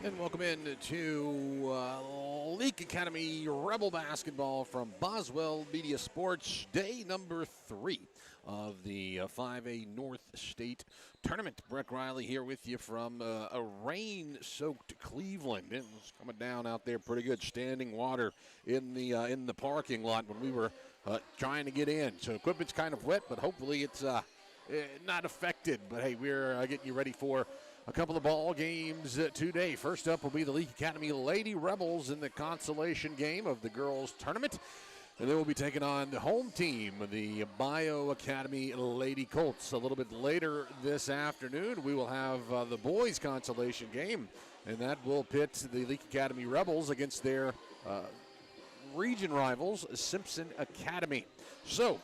And welcome in to Leake Academy Rebel Basketball from Boswell Media Sports, day number 3 of the 5A North State Tournament. Brett Riley here with you from a rain-soaked Cleveland. It was coming down out there pretty good, standing water in the parking lot when we were trying to get in. So equipment's kind of wet, but hopefully it's not affected. But hey, we're getting you ready for a couple of ball games today. First up will be the Leake Academy Lady Rebels in the consolation game of the girls tournament. And they will be taking on the home team, the Bayou Academy Lady Colts. A little bit later this afternoon, we will have the boys consolation game. And that will pit the Leake Academy Rebels against their region rivals, Simpson Academy. So,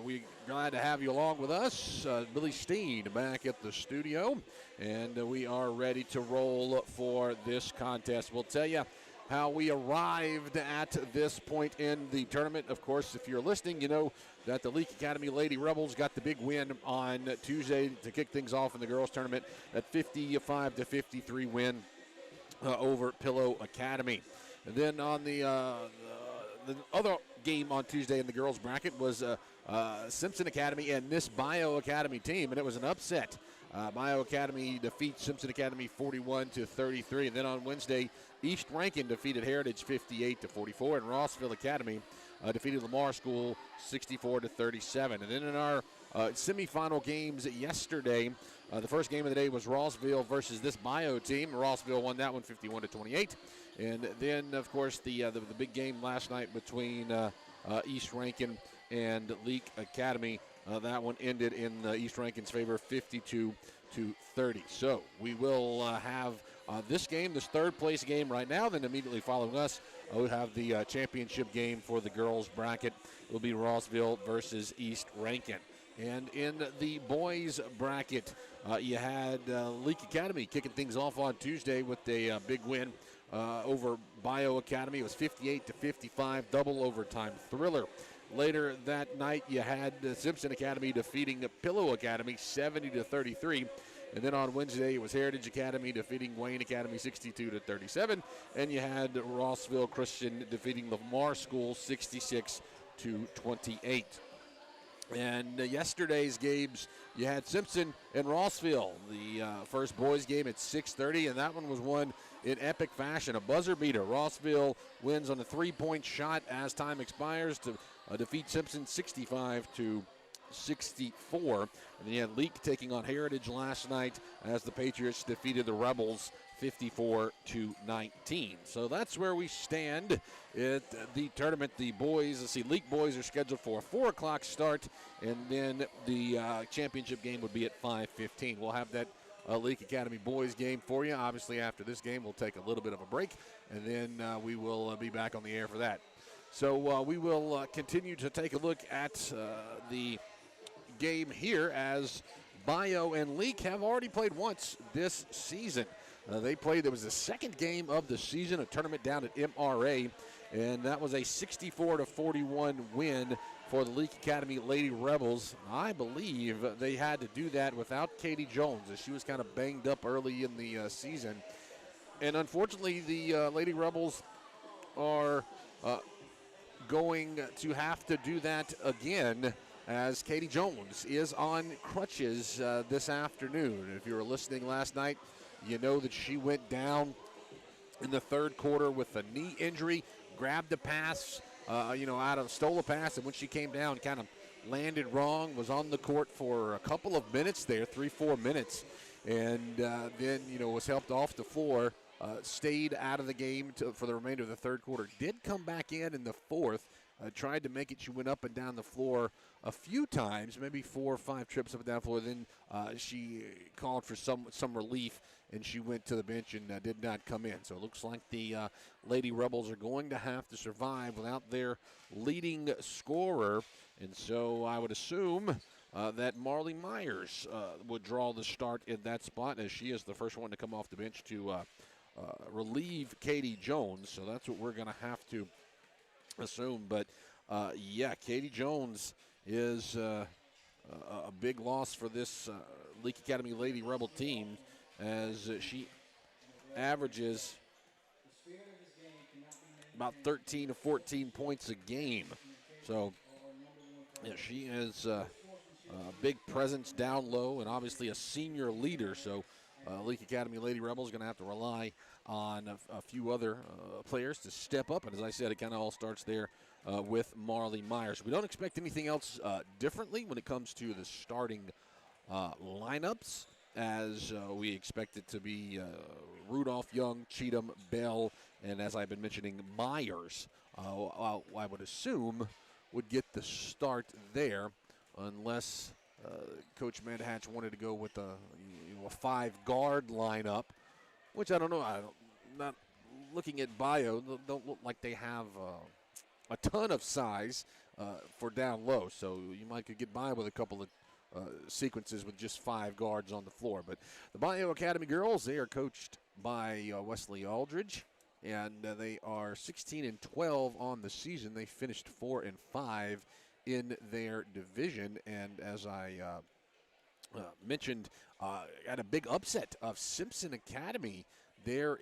we're glad to have you along with us. Billy Steen back at the studio, and we are ready to roll for this contest. We'll tell you how we arrived at this point in the tournament. Of course, if you're listening, you know that the Leake Academy Lady Rebels got the big win on Tuesday to kick things off in the girls tournament, that 55-53 win over Pillow Academy. And then on the other game on Tuesday in the girls bracket was Simpson Academy and this Bayou Academy team, and it was an upset. Bayou Academy defeats Simpson Academy 41-33, and then on Wednesday, East Rankin defeated Heritage 58-44, and Rossville Academy defeated Lamar School 64-37. And then in our semifinal games yesterday, the first game of the day was Rossville versus this Bayou team. Rossville won that one 51-28. And then, of course, the big game last night between East Rankin and Leake Academy. That one ended in East Rankin's favor, 52-30. So we will have this game, this third place game right now. Then immediately following us, we'll have the championship game for the girls bracket. It will be Rossville versus East Rankin. And in the boys bracket, you had Leake Academy kicking things off on Tuesday with a big win over Bayou Academy. It was 58-55, double overtime thriller. Later that night, you had Simpson Academy defeating Pillow Academy 70-33. And then on Wednesday, it was Heritage Academy defeating Wayne Academy 62-37. And you had Rossville Christian defeating Lamar School 66-28. And yesterday's games, you had Simpson and Rossville. The first boys game at 6:30, and that one was won in epic fashion. A buzzer beater. Rossville wins on a three-point shot as time expires to defeat Simpson 65-64. And then you had Leake taking on Heritage last night as the Patriots defeated the Rebels 54-19. So that's where we stand at the tournament. The boys, Leake boys are scheduled for a 4 o'clock start, and then the championship game would be at 5:15. We'll have that Leake Academy boys game for you. Obviously, after this game, we'll take a little bit of a break, and then we will be back on the air for that. So we will continue to take a look at the game here as Bayou and Leake have already played once this season. They played, it was the second game of the season, a tournament down at MRA, and that was a 64-41 win for the Leake Academy Lady Rebels. I believe they had to do that without Katie Jones, as she was kind of banged up early in the season. And unfortunately, the Lady Rebels are going to have to do that again, as Katie Jones is on crutches this afternoon. If you were listening last night, you know that she went down in the third quarter with a knee injury, grabbed a pass, stole a pass, and when she came down, kind of landed wrong, was on the court for a couple of minutes there, 3-4 minutes, and then, was helped off the floor, stayed out of the game for the remainder of the third quarter, did come back in the fourth, tried to make it. She went up and down the floor a few times, maybe 4 or 5 trips up and down the floor. Then she called for some relief, and she went to the bench and did not come in. So it looks like the Lady Rebels are going to have to survive without their leading scorer. And so I would assume that Marley Myers would draw the start in that spot, as she is the first one to come off the bench to relieve Katie Jones. So that's what we're going to have to assume. But Katie Jones is a big loss for this Leake Academy Lady Rebel team, as she averages about 13 to 14 points a game. So yeah, she is a big presence down low and obviously a senior leader. So Leake Academy Lady Rebels going to have to rely on a few other players to step up. And as I said, it kind of all starts there with Marley Myers. We don't expect anything else differently when it comes to the starting lineups, as we expect it to be Rudolph, Young, Cheatham, Bell, and as I've been mentioning, Myers, I would assume, would get the start there unless Coach Manhatch wanted to go with a 5-guard lineup, which I don't know. I'm not looking at Bayou. Don't look like they have a ton of size for down low, so you might could get by with a couple of sequences with just 5 guards on the floor. But the Bayou Academy girls, they are coached by Wesley Aldridge, and they are 16-12 on the season. They finished 4-5 in their division, and as I mentioned, had a big upset of Simpson Academy there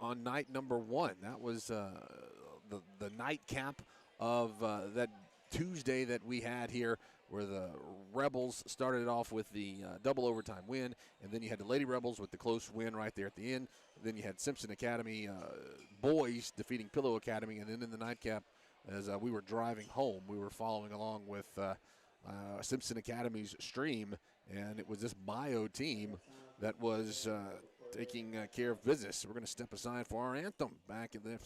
on night number 1. That was the nightcap of that Tuesday that we had here, where the Rebels started off with the double overtime win, and then you had the Lady Rebels with the close win right there at the end. Then you had Simpson Academy boys defeating Pillow Academy, and then in the nightcap, as we were driving home, we were following along with Simpson Academy's stream, and it was this Bayou team that was taking care of business. So we're going to step aside for our anthem back in the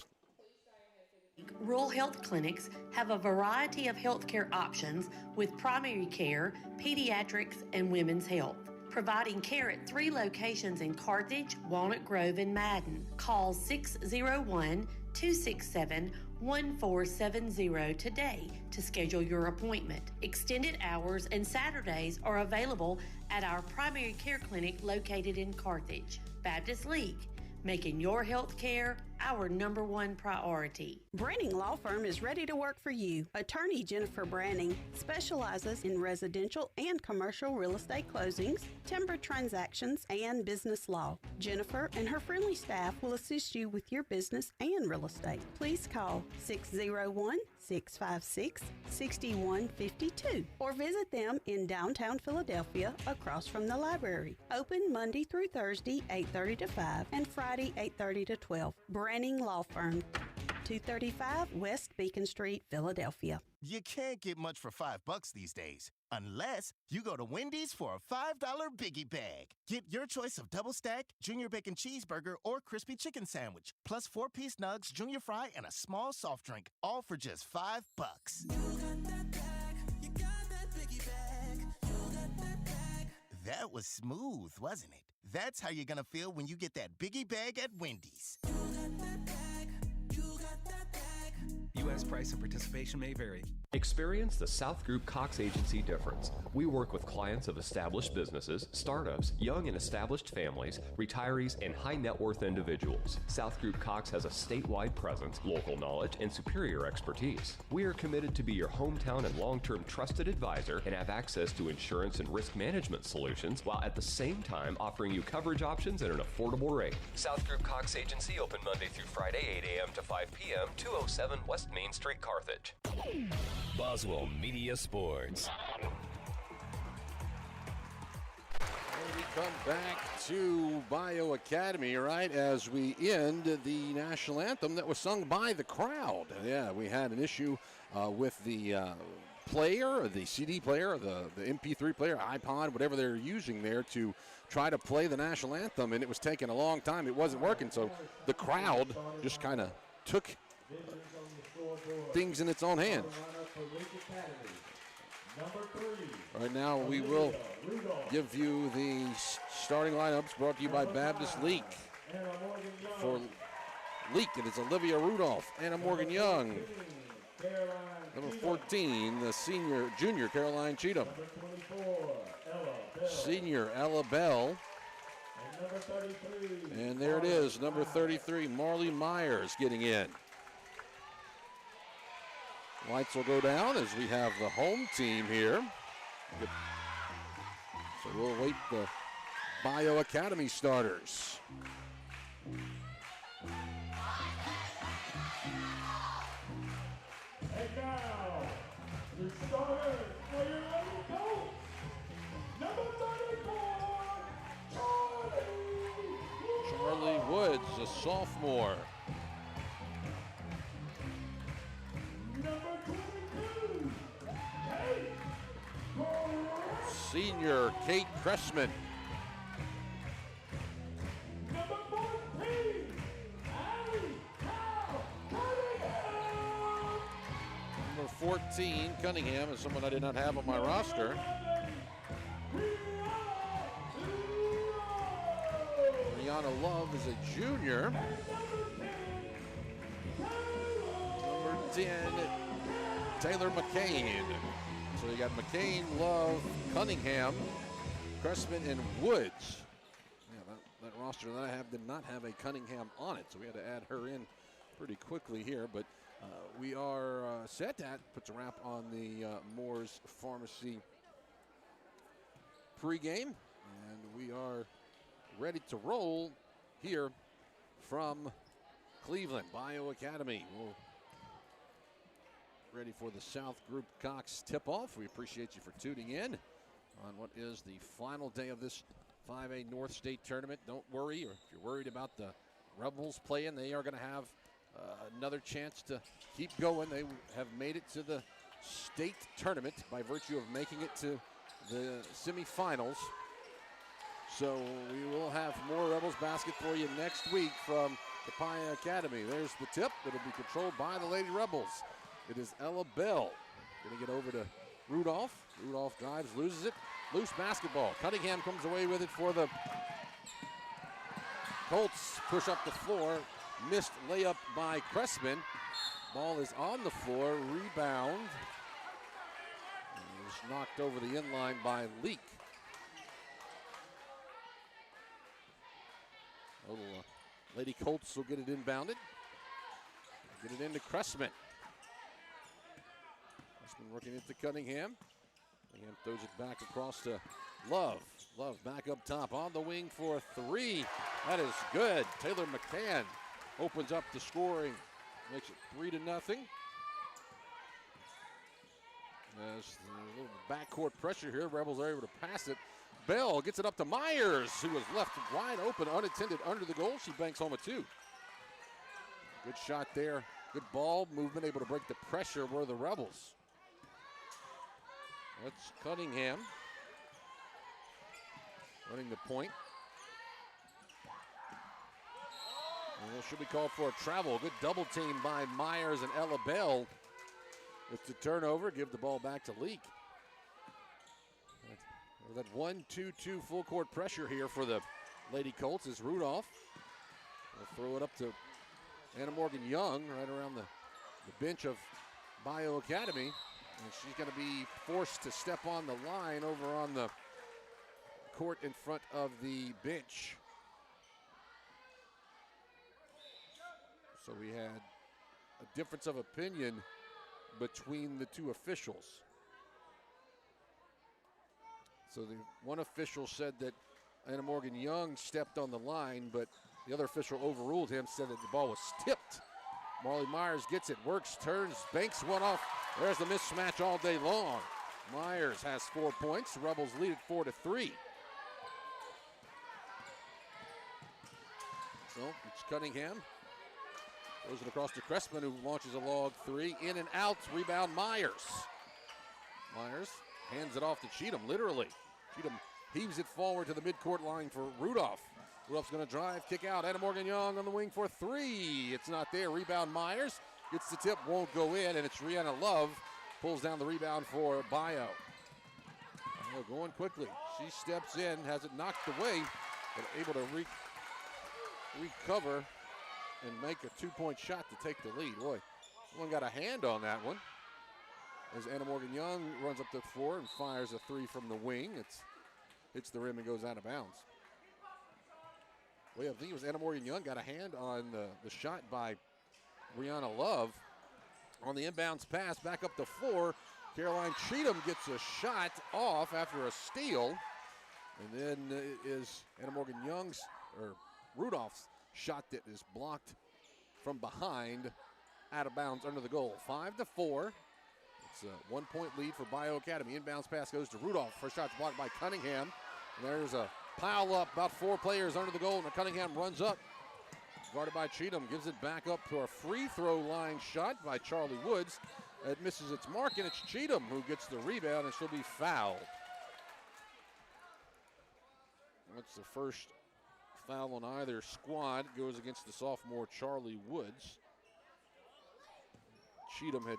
Rural health clinics have a variety of healthcare options with primary care, pediatrics, and women's health. Providing care at 3 locations in Carthage, Walnut Grove, and Madden. Call 601-267-1470 today to schedule your appointment. Extended hours and Saturdays are available at our primary care clinic located in Carthage. Baptist Leake, making your health care our #1 priority. Branning Law Firm is ready to work for you. Attorney Jennifer Branning specializes in residential and commercial real estate closings, timber transactions, and business law. Jennifer and her friendly staff will assist you with your business and real estate. Please call 601-656-6152 or visit them in downtown Philadelphia across from the library. Open Monday through Thursday, 8:30 to 5, and Friday, 8:30 to 12. Branning Law Firm, 235 West Beacon Street, Philadelphia. You can't get much for $5 these days, unless you go to Wendy's for a $5 Biggie Bag. Get your choice of double stack, junior bacon cheeseburger, or crispy chicken sandwich, plus 4-piece nugs, junior fry, and a small soft drink, all for just $5. You got that bag, you got that Biggie Bag, you got that bag. That was smooth, wasn't it? That's how you're gonna feel when you get that Biggie Bag at Wendy's. You got that bag, you got that bag. U.S. price and participation may vary. Experience the South Group Cox Agency difference. We work with clients of established businesses, startups, young and established families, retirees, and high net worth individuals. South Group Cox has a statewide presence, local knowledge, and superior expertise. We are committed to be your hometown and long-term trusted advisor and have access to insurance and risk management solutions while at the same time offering you coverage options at an affordable rate. South Group Cox Agency open Monday through Friday, 8 a.m. to 5 p.m., 207 West Main Street, Carthage. Boswell Media Sports. And we come back to Bayou Academy, right, as we end the national anthem that was sung by the crowd. Yeah, we had an issue with the player, the CD player, the MP3 player, iPod, whatever they're using there to try to play the national anthem, and it was taking a long time. It wasn't working, so the crowd just kind of took things in its own hands. Right now we will give you the starting lineups brought to you by Baptist Leake. For Leake, it is Olivia Rudolph, Anna Morgan Young. Number 14, the junior Caroline Cheatham. Senior Ella Bell. And there it is, number 33, Marley Myers getting in. Lights will go down as we have the home team here. So we'll wait the Bayou Academy starters. And now, your starter for your Lady Colts, number 34, Charlie Woods, a sophomore. number 22, Kate Senior Kate Cressman. number 14, Allie Cal Cunningham. Number 14, Cunningham, is someone I did not have on my roster. Brianna Love is a junior. Number 10, Taylor McCain. So you got McCain, Love, Cunningham, Cressman, and Woods. Yeah, that roster that I have did not have a Cunningham on it, so we had to add her in pretty quickly here. But we are set. That puts a wrap on the Moore's Pharmacy pregame, and we are ready to roll here from Cleveland. Bayou Academy. We're ready for the South Group Cox tip-off. We appreciate you for tuning in on what is the final day of this 5A North State tournament. Don't worry, or if you're worried about the Rebels playing, they are going to have another chance to keep going. They have made it to the state tournament by virtue of making it to the semifinals. So we will have more Rebels basket for you next week from the Bayou Academy. There's the tip. It'll be controlled by the Lady Rebels. It is Ella Bell. Going to get over to Rudolph. Rudolph drives, loses it. Loose basketball. Cunningham comes away with it for the Colts. Push up the floor. Missed layup by Cressman. Ball is on the floor. Rebound. It was knocked over the inline by Leake. Lady Colts will get it inbounded. Get it into Cressman. Cressman working it to Cunningham. Cunningham throws it back across to Love. Love back up top on the wing for three. That is good. Taylor McCann opens up the scoring. Makes it 3-0. There's a little backcourt pressure here. Rebels are able to pass it. Bell gets it up to Myers, who was left wide open, unattended under the goal. She banks home a two. Good shot there. Good ball movement, able to break the pressure were the Rebels. That's Cunningham running the point. And it should be called for a travel. Good double team by Myers and Ella Bell. It's a turnover. Give the ball back to Leake. That 1-2-2 full court pressure here for the Lady Colts is Rudolph. We'll throw it up to Anna Morgan Young right around the bench of Bayou Academy. And she's going to be forced to step on the line over on the court in front of the bench. So we had a difference of opinion between the two officials. So the one official said that Anna Morgan Young stepped on the line, but the other official overruled him, said that the ball was tipped. Marley Myers gets it, works, turns, banks one off. There's the mismatch all day long. Myers has 4 points. Rebels lead it 4-3. So it's Cunningham. Throws it across to Cressman, who launches a log three. In and out, rebound Myers. Myers hands it off to Cheatham, literally. Cheatham heaves it forward to the midcourt line for Rudolph. Rudolph's going to drive, kick out. Anna Morgan Young on the wing for three. It's not there. Rebound Myers. Gets the tip, won't go in, and it's Rihanna Love. Pulls down the rebound for Bayou. Going quickly. She steps in, has it knocked away, but able to recover and make a two-point shot to take the lead. Boy, someone got a hand on that one. As Anna Morgan Young runs up the floor and fires a three from the wing. It hits the rim and goes out of bounds. Well, I think it was Anna Morgan Young got a hand on the shot by Rihanna Love. On the inbounds pass, back up the floor. Caroline Cheatham gets a shot off after a steal. And then is Anna Morgan Young's, or Rudolph's shot that is blocked from behind, out of bounds under the goal. 5-4. It's a 1-point lead for Bayou Academy. Inbounds pass goes to Rudolph. First shot's blocked by Cunningham. And there's a pile up, about 4 players under the goal, and Cunningham runs up. Guarded by Cheatham, gives it back up to a free throw line shot by Charlie Woods. It misses its mark, and it's Cheatham who gets the rebound, and she'll be fouled. That's the first foul on either squad. Goes against the sophomore Charlie Woods. Cheatham had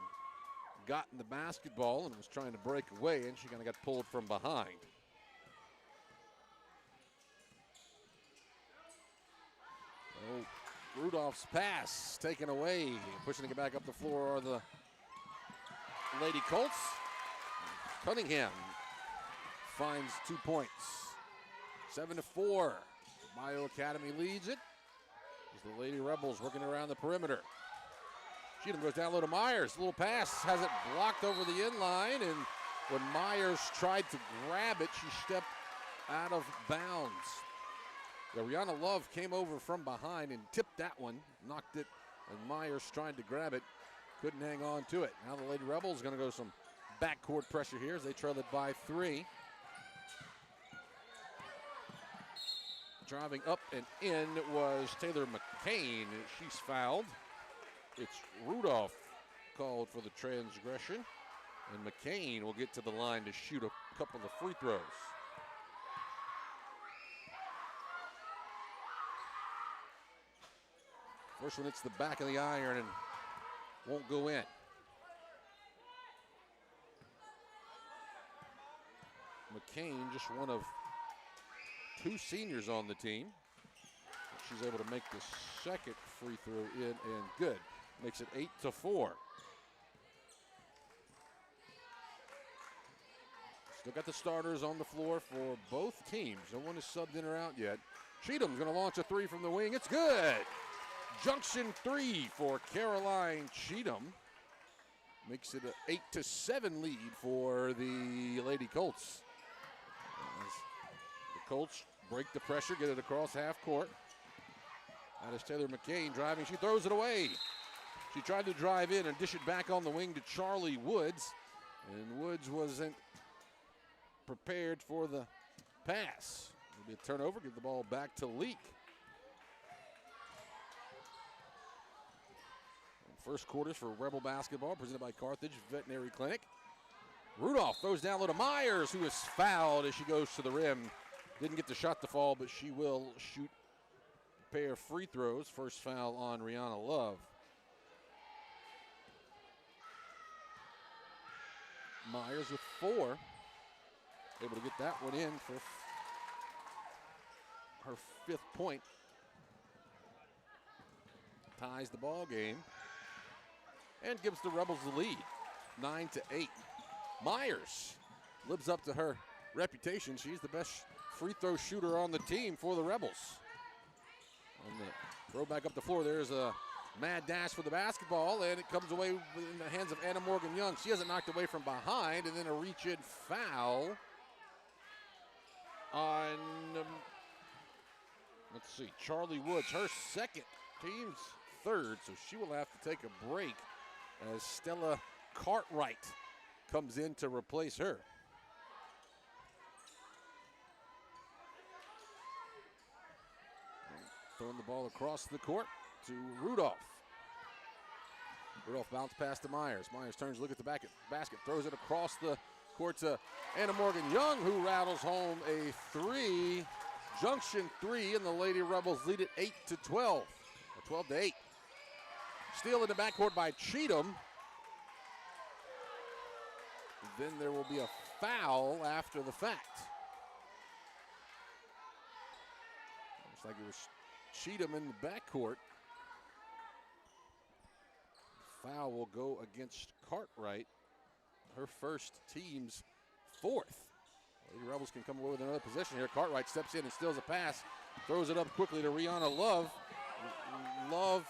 gotten the basketball and was trying to break away, and she kind of got pulled from behind. Oh, Rudolph's pass taken away. Pushing it back up the floor are the Lady Colts. Cunningham finds 2 points. 7-4. Bayou Academy leads it as the Lady Rebels working around the perimeter. Cheatham goes down low to Myers. Little pass has it blocked over the in line, and when Myers tried to grab it, she stepped out of bounds. Rihanna Love came over from behind and tipped that one, knocked it, and Myers tried to grab it, couldn't hang on to it. Now the Lady Rebels going to go some backcourt pressure here as they trail it by 3. Driving up and in was Taylor McCain. She's fouled. It's Rudolph called for the transgression, and McCain will get to the line to shoot a couple of free throws. First one hits the back of the iron and won't go in. McCain, just one of 2 seniors on the team. She's able to make the second free throw in and good. Makes it 8-4. Still got the starters on the floor for both teams. No one is subbed in or out yet. Cheatham's going to launch a 3 from the wing. It's good. Junction 3 for Caroline Cheatham. Makes it an 8-7 lead for the Lady Colts. As the Colts break the pressure, get it across half court. That is Taylor McCain driving. She throws it away. She tried to drive in and dish it back on the wing to Charlie Woods. And Woods wasn't prepared for the pass. It'll be a turnover. Give the ball back to Leake. First quarters for Rebel basketball presented by Carthage Veterinary Clinic. Rudolph throws down low to Myers, who is fouled as she goes to the rim. Didn't get the shot to fall, but she will shoot a pair of free throws. First foul on Rihanna Love. Myers with 4. Able to get that one in for her 5th point. Ties the ball game and gives the Rebels the lead, 9-8. Myers lives up to her reputation. She's the best free throw shooter on the team for the Rebels. On the throw back up the floor, there's a mad dash for the basketball, and it comes away in the hands of Anna Morgan Young. She has it knocked away from behind, and then a reach-in foul on, let's see, Charlie Woods, her second, team's 3rd, so she will have to take a break as Stella Cartwright comes in to replace her. Throwing the ball across the court to Rudolph. Rudolph bounced past to Myers. Myers turns to look at the basket, throws it across the court to Anna Morgan Young, who rattles home a 3. Junction 3, and the Lady Rebels lead it 8-12, or 12-8. Steal in the backcourt by Cheatham. Then there will be a foul after the fact. Looks like it was Cheatham in the backcourt. Foul will go against Cartwright, her first, team's 4th. Lady Rebels can come away with another possession here. Cartwright steps in and steals a pass, throws it up quickly to Rihanna Love. Love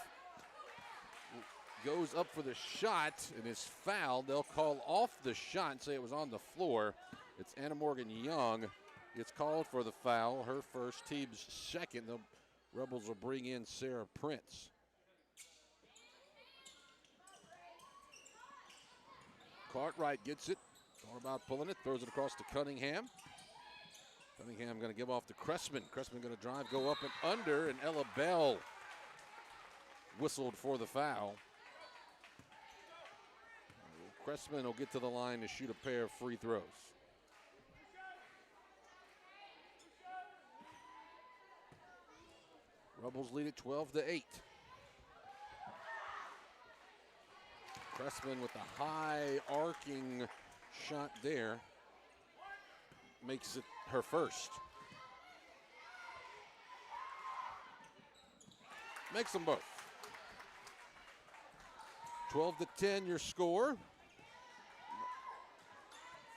goes up for the shot and is fouled. They'll call off the shot and say it was on the floor. It's Anna Morgan Young. It's called for the foul, her first, team's 2nd. They'll Rebels will bring in Sarah Prince. Cartwright gets it. Thought about pulling it. Throws it across to Cunningham. Cunningham going to give off to Cressman. Cressman going to drive, go up and under, and Ella Bell whistled for the foul. Cressman will get to the line to shoot a pair of free throws. Rebels lead it 12-8. Cressman with the high arcing shot there. Makes it her first. Makes them both. 12-10 your score.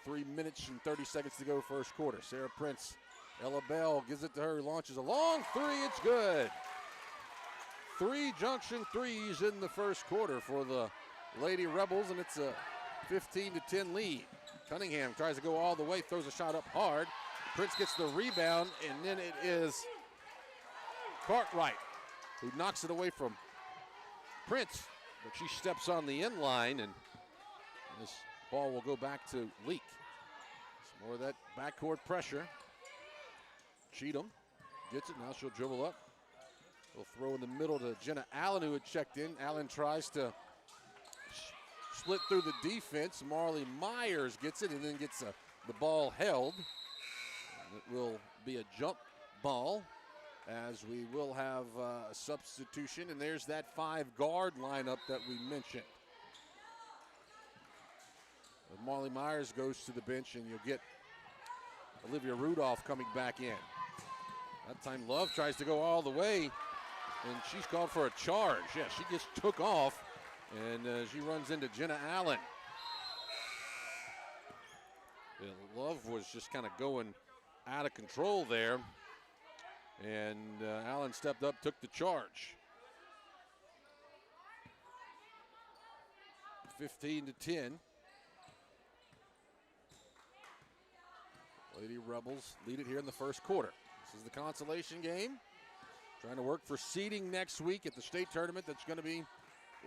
3 minutes and 30 seconds to go first quarter. Sarah Prince, Ella Bell gives it to her, launches a long three, it's good. 3 junction threes in the first quarter for the Lady Rebels, and it's a 15-10 lead. Cunningham tries to go all the way, throws a shot up hard. Prince gets the rebound, and then it is Cartwright who knocks it away from Prince, but she steps on the end line, and this ball will go back to Leake. Some more of that backcourt pressure. Cheatham gets it, now she'll dribble up. We'll throw in the middle to Jenna Allen, who had checked in. Allen tries to split through the defense. Marley Myers gets it and then gets the ball held. And it will be a jump ball as we will have a substitution. And there's that 5-guard lineup that we mentioned. But Marley Myers goes to the bench, and you'll get Olivia Rudolph coming back in. That time Love tries to go all the way, and she's called for a charge. Yeah, she just took off, and she runs into Jenna Allen. And Love was just kind of going out of control there, and Allen stepped up, took the charge. 15-10. Lady Rebels lead it here in the first quarter. This is the consolation game. Trying to work for seeding next week at the state tournament that's going to be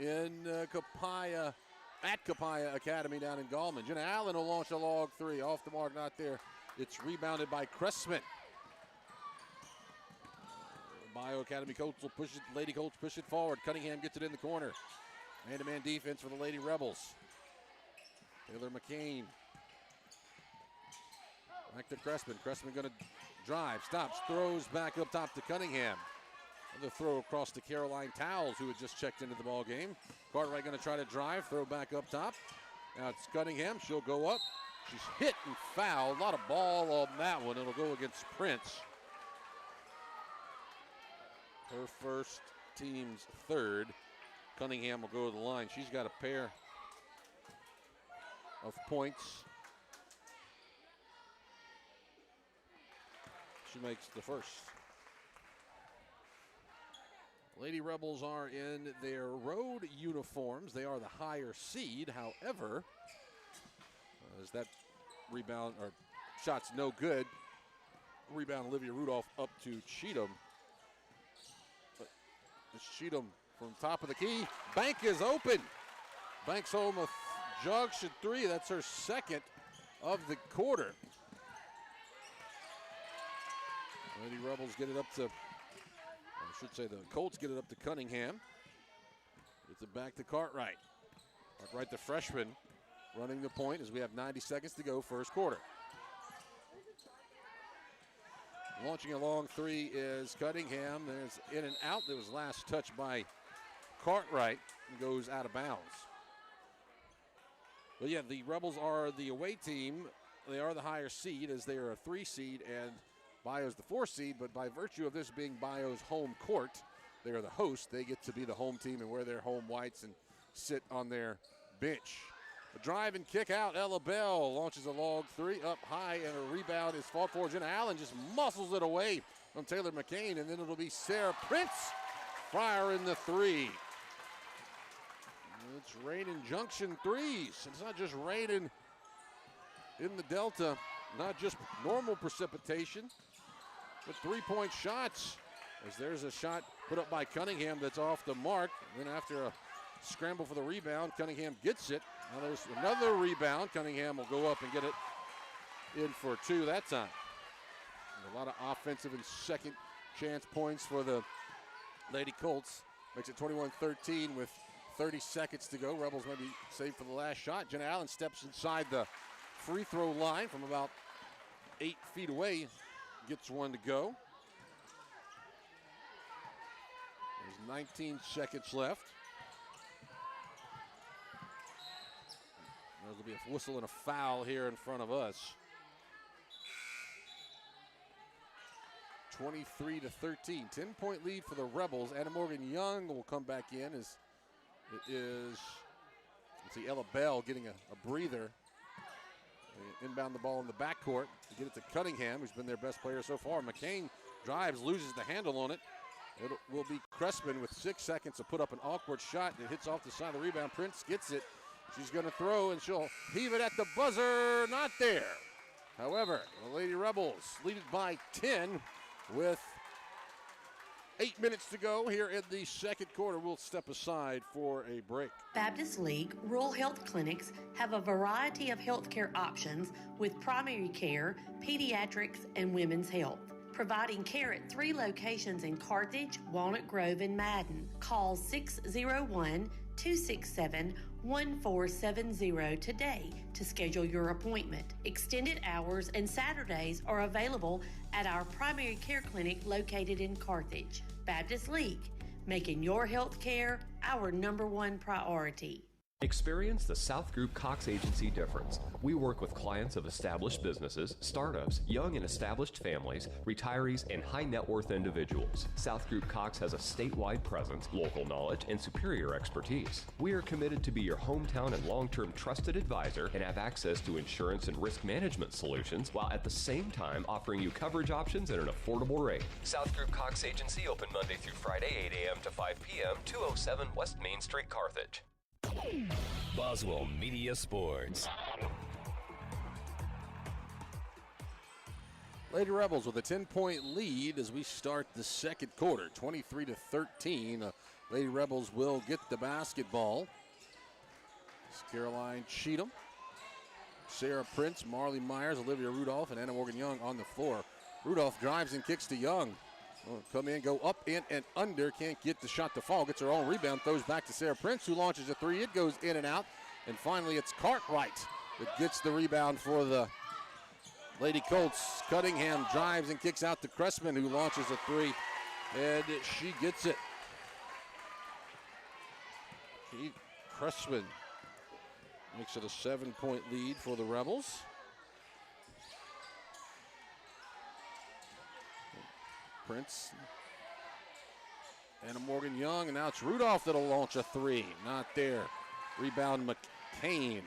in Copiah, at Copiah Academy down in Gallman. Jenna Allen will launch a long three. Off the mark, not there. It's rebounded by Cressman. Bayou Academy coach will push it. Lady coach push it forward. Cunningham gets it in the corner. Man-to-man defense for the Lady Rebels. Taylor McCain. Back to Cressman. Cressman going to drive, stops, throws back up top to Cunningham. Another throw across to Caroline Towles, who had just checked into the ball game. Cartwright going to try to drive, throw back up top. Now it's Cunningham. She'll go up. She's hit and fouled. A lot of ball on that one. It'll go against Prince. Her first, team's third. Cunningham will go to the line. She's got a pair of points. She makes the first. Lady Rebels are in their road uniforms. They are the higher seed. However, as that rebound or shot's no good, rebound Olivia Rudolph up to Cheatham. But it's Cheatham from top of the key. Bank is open. Bank's home a junction three. That's her second of the quarter. Lady Rebels get it up to, I should say the Colts get it up to Cunningham. Gets it back to Cartwright. Cartwright, the freshman, running the point as we have 90 seconds to go first quarter. Launching a long three is Cunningham. There's in and out. That was last touched by Cartwright and goes out of bounds. But yeah, the Rebels are the away team. They are the higher seed as they are a 3 seed and Bayou's the 4 seed, but by virtue of this being Bayou's home court, they are the host. They get to be the home team and wear their home whites and sit on their bench. A drive and kick out. Ella Bell launches a long three up high, and a rebound is fought for. Jenna Allen just muscles it away from Taylor McCain, and then it'll be Sarah Prince firing the three. It's raining junction threes. It's not just raining in the Delta, not just normal precipitation, but 3-point shots As there's a shot put up by Cunningham that's off the mark. Then after a scramble for the rebound, Cunningham gets it. Now there's another rebound. Cunningham will go up and get it in for two that time. And a lot of offensive and second chance points for the Lady Colts. Makes it 21-13 with 30 seconds to go. Rebels maybe saved for the last shot. Jenna Allen steps inside the free throw line from about 8 feet away. Gets one to go. There's 19 seconds left. There'll be a whistle and a foul here in front of us. 23-13, 10-point lead for the Rebels. Anna Morgan Young will come back in as it is, let's see, Ella Bell getting a breather. They inbound the ball in the backcourt to get it to Cunningham, who's been their best player so far. McCain drives, loses the handle on it. It will be Crespin with 6 seconds to put up an awkward shot. It hits off the side of the rebound. Prince gets it. She's going to throw, and she'll heave it at the buzzer. Not there. However, the Lady Rebels lead it by 10 with 8 minutes to go here in the second quarter. We'll step aside for a break. Baptist Leake Rural Health Clinics have a variety of healthcare options with primary care, pediatrics, and women's health. Providing care at 3 locations in Carthage, Walnut Grove, and Madden. Call 601-267-1470 today to schedule your appointment. Extended hours and Saturdays are available at our primary care clinic located in Carthage. Baptist Leake, making your health care our #1 priority. Experience the South Group Cox Agency difference. We work with clients of established businesses, startups, young and established families, retirees, and high net worth individuals. South Group Cox has a statewide presence, local knowledge, and superior expertise. We are committed to be your hometown and long-term trusted advisor and have access to insurance and risk management solutions while at the same time offering you coverage options at an affordable rate. South Group Cox Agency open Monday through Friday, 8 a.m. to 5 p.m., 207 West Main Street, Carthage. Boswell Media Sports. Lady Rebels with a 10-point lead as we start the second quarter, 23-13. Lady Rebels will get the basketball. It's Caroline Cheatham, Sarah Prince, Marley Myers, Olivia Rudolph, and Anna Morgan Young on the floor. Rudolph drives and kicks to Young. Come in, go up, in, and under. Can't get the shot to fall. Gets her own rebound. Throws back to Sarah Prince, who launches a three. It goes in and out. And finally, it's Cartwright that gets the rebound for the Lady Colts. Cunningham drives and kicks out to Cressman, who launches a three. And she gets it. Cressman makes it a 7-point lead for the Rebels. Prince, Anna Morgan Young, and now it's Rudolph that'll launch a three. Not there. Rebound McCain.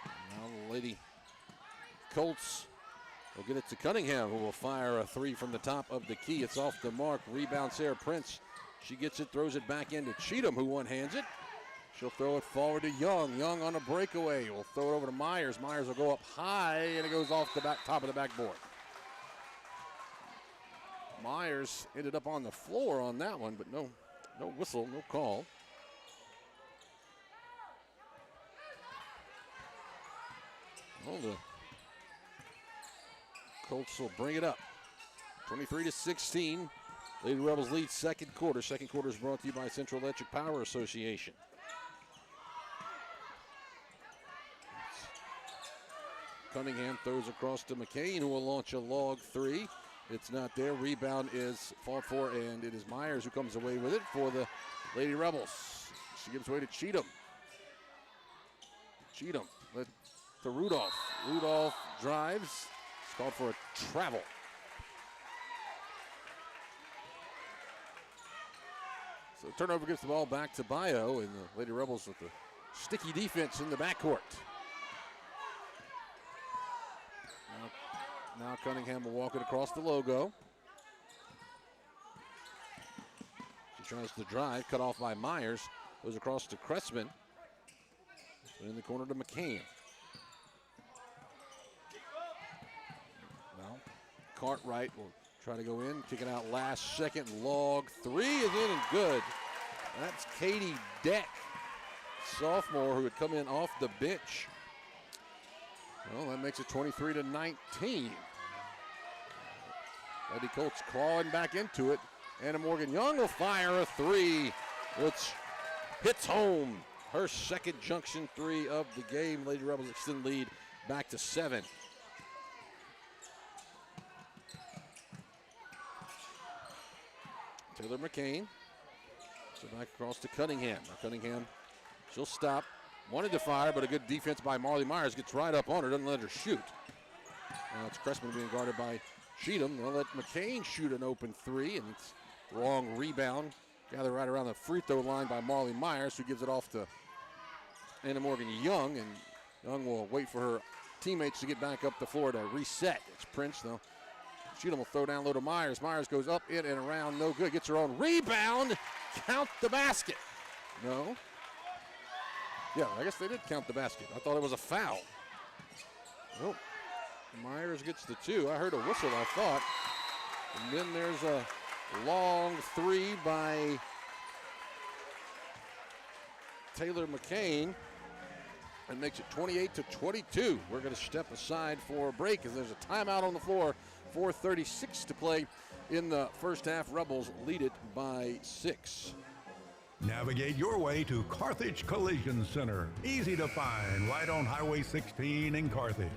Now the Lady Colts will get it to Cunningham, who will fire a three from the top of the key. It's off the mark. Rebound Sarah Prince. She gets it, throws it back into Cheatham, who one-hands it. She'll throw it forward to Young. Young on a breakaway. Will throw it over to Myers. Myers will go up high, and it goes off the top of the backboard. Myers ended up on the floor on that one, but no whistle, no call. Well, the Colts will bring it up. 23-16. Lady Rebels lead second quarter. Second quarter is brought to you by Central Electric Power Association. Cunningham throws across to McCain, who will launch a log three. It's not there. Rebound is fought for, and it is Myers who comes away with it for the Lady Rebels. She gives way to Cheatham. Cheatham to Rudolph. Rudolph drives. It's called for a travel. So turnover gives the ball back to Bayou, and the Lady Rebels with the sticky defense in the backcourt. Now Cunningham will walk it across the logo. She tries to drive, cut off by Myers. Goes across to Cressman. In the corner to McCain. Now Cartwright will try to go in, kick it out last second. Log three is in and good. That's Katie Deck, sophomore, who had come in off the bench. Well, that makes it 23-19. Lady Colts clawing back into it. Anna Morgan Young will fire a three, which hits home. Her second junction three of the game. Lady Rebels extend lead back to 7. Taylor McCain. So back across to Cunningham. Now Cunningham, she'll stop. Wanted to fire, but a good defense by Marley Myers. Gets right up on her, doesn't let her shoot. Now it's Cressman being guarded by Cheatham. They'll let McCain shoot an open three, and it's wrong rebound. Gathered right around the free throw line by Marley Myers, who gives it off to Anna Morgan Young, and Young will wait for her teammates to get back up the floor to reset. It's Prince, though. Cheatham will throw down low to Myers. Myers goes up, in, and around, no good. Gets her own rebound. Count the basket. No. Yeah, I guess they did count the basket. I thought it was a foul. Nope. Myers gets the 2. I heard a whistle, I thought. And then there's a long three by Taylor McCain. And makes it 28-22. We're going to step aside for a break as there's a timeout on the floor. 4:36 to play in the first half. Rebels lead it by 6. Navigate your way to Carthage Collision Center. Easy to find, right on Highway 16 in Carthage.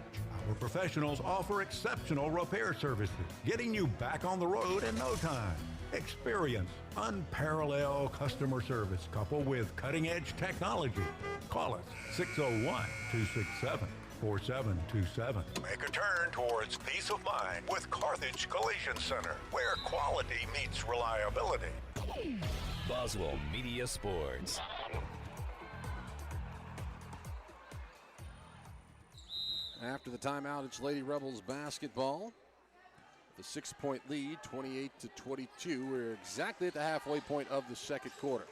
Our professionals offer exceptional repair services, getting you back on the road in no time. Experience unparalleled customer service coupled with cutting-edge technology. Call us 601-267-4727. Make a turn towards peace of mind with Carthage Collision Center, where quality meets reliability. Boswell Media Sports. After the timeout, it's Lady Rebels basketball. The 6-point lead, 28-22. We're exactly at the halfway point of the second quarter.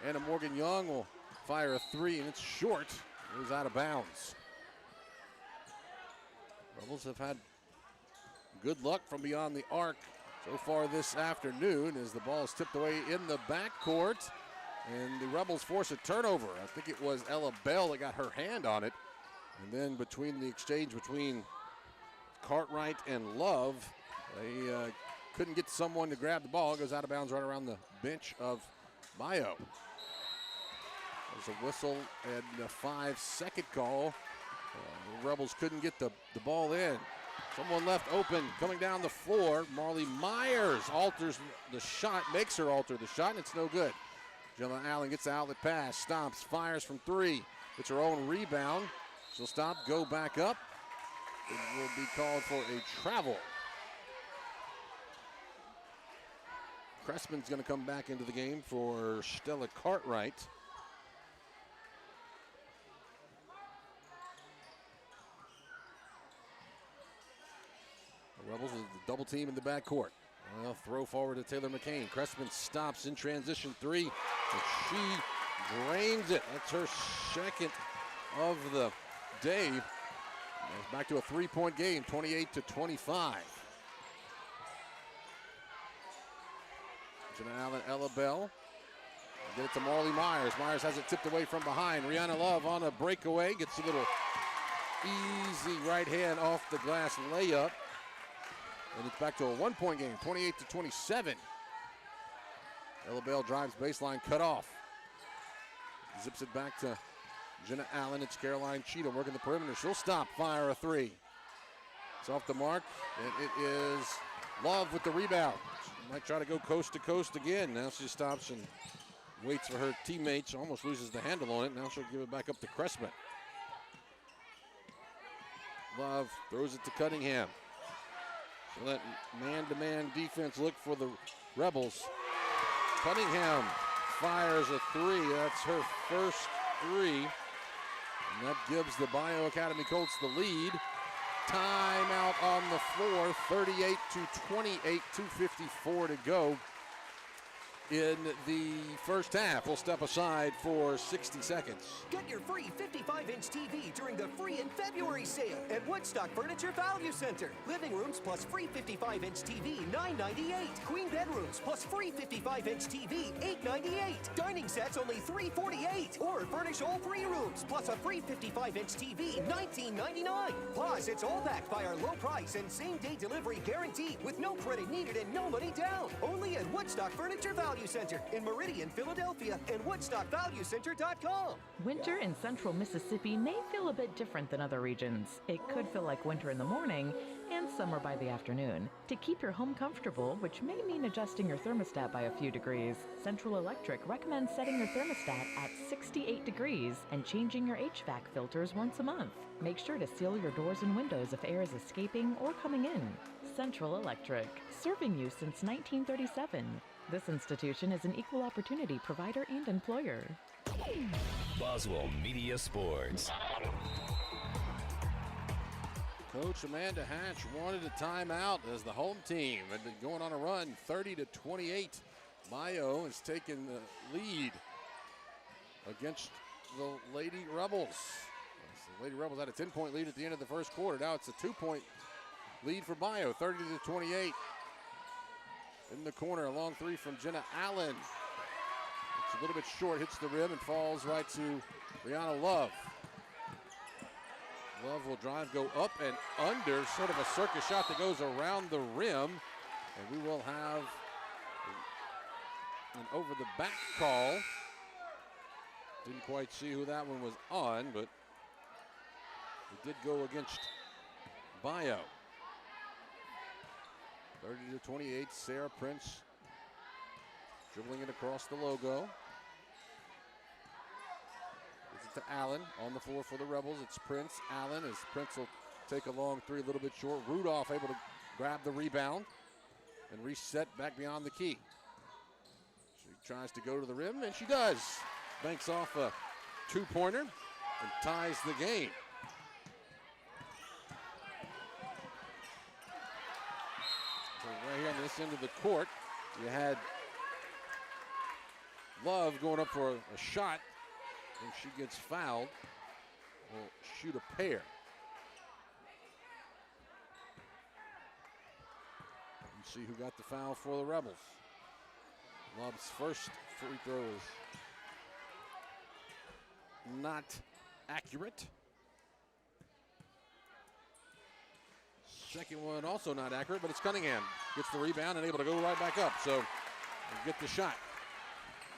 Anna Morgan Young will fire a three, and it's short. It was out of bounds. Rebels have had good luck from beyond the arc so far this afternoon as the ball is tipped away in the backcourt. And the Rebels force a turnover. I think it was Ella Bell that got her hand on it. And then between the exchange between Cartwright and Love, they couldn't get someone to grab the ball. It goes out of bounds right around the bench of Bayou. There's a whistle and a 5-second call. The Rebels couldn't get the ball in. Someone left open coming down the floor. Marley Myers alters the shot, makes her alter the shot, and it's no good. Jenna Allen gets the outlet pass, stomps, fires from 3. It's her own rebound. She'll stop, go back up. It will be called for a travel. Cressman's going to come back into the game for Stella Cartwright. The Rebels with the double team in the backcourt. Well, throw forward to Taylor McCain. Cressman stops in transition 3, and she drains it. That's her second of the day. Back to a 3-point game, 28-25. Jenna Allen, Ella Bell. Get it to Marley Myers. Myers has it tipped away from behind. Rihanna Love on a breakaway. Gets a little easy right hand off the glass layup. And it's back to a 1-point game, 28-27. Ella Bell drives baseline, cut off. Zips it back to Jenna Allen. It's Caroline Cheatham working the perimeter. She'll stop, fire a 3. It's off the mark, and it is Love with the rebound. She might try to go coast to coast again. Now she stops and waits for her teammates. Almost loses the handle on it. Now she'll give it back up to Cressman. Love throws it to Cunningham. So that man-to-man defense look for the Rebels. Cunningham fires a 3. That's her first 3. And that gives the Bayou Academy Colts the lead. Timeout on the floor, 38-28, 2:54 to go in the first half. We'll step aside for 60 seconds. Get your free 55-inch TV during the free in February sale at Woodstock Furniture Value Center. Living rooms plus free 55-inch TV, $9.98. Queen bedrooms plus free 55-inch TV, $8.98. Dining sets only $3.48. Or furnish all 3 rooms plus a free 55-inch TV, $19.99. Plus, it's all backed by our low price and same-day delivery guarantee with no credit needed and no money down. Only at Woodstock Furniture Value Center in Meridian, Philadelphia, and WoodstockValueCenter.com. Winter in central Mississippi may feel a bit different than other regions. It could feel like winter in the morning and summer by the afternoon. To keep your home comfortable, which may mean adjusting your thermostat by a few degrees, Central Electric recommends setting your thermostat at 68 degrees and changing your HVAC filters once a month. Make sure to seal your doors and windows if air is escaping or coming in. Central Electric, serving you since 1937. This institution is an equal opportunity provider and employer. Boswell Media Sports. Coach Amanda Hatch wanted a timeout as the home team had been going on a run, 30-28. Bayou has taken the lead against the Lady Rebels. The Lady Rebels had a 10-point lead at the end of the first quarter. Now it's a 2-point lead for Bayou, 30-28. In the corner, a long 3 from Jenna Allen. It's a little bit short, hits the rim and falls right to Brianna Love. Love will drive, go up and under, sort of a circus shot that goes around the rim. And we will have an over the back call. Didn't quite see who that one was on, but it did go against Bayou. 30-28, Sarah Prince dribbling it across the logo. Gives it to Allen on the floor for the Rebels. It's Prince, Allen, as Prince will take a long 3, a little bit short. Rudolph able to grab the rebound and reset back beyond the key. She tries to go to the rim, and she does. Banks off a 2-pointer and ties the game. So right here on this end of the court, you had Love going up for a shot, and she gets fouled. Will shoot a pair. And see who got the foul for the Rebels. Love's first free throw is not accurate. Second one also not accurate, but it's Cunningham. Gets the rebound and able to go right back up. So they get the shot.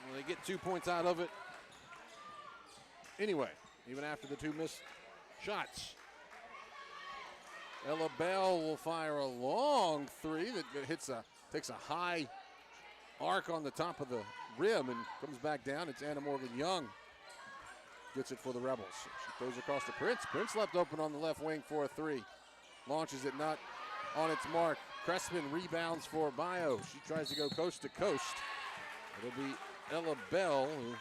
Well, they get 2 points out of it anyway, even after the 2 missed shots. Ella Bell will fire a long 3 that takes a high arc on the top of the rim and comes back down. It's Anna Morgan Young. Gets it for the Rebels. She throws across to Prince. Prince left open on the left wing for a 3. Launches it not on its mark. Crespin rebounds for Bayou. She tries to go coast to coast. It'll be Ella Bell who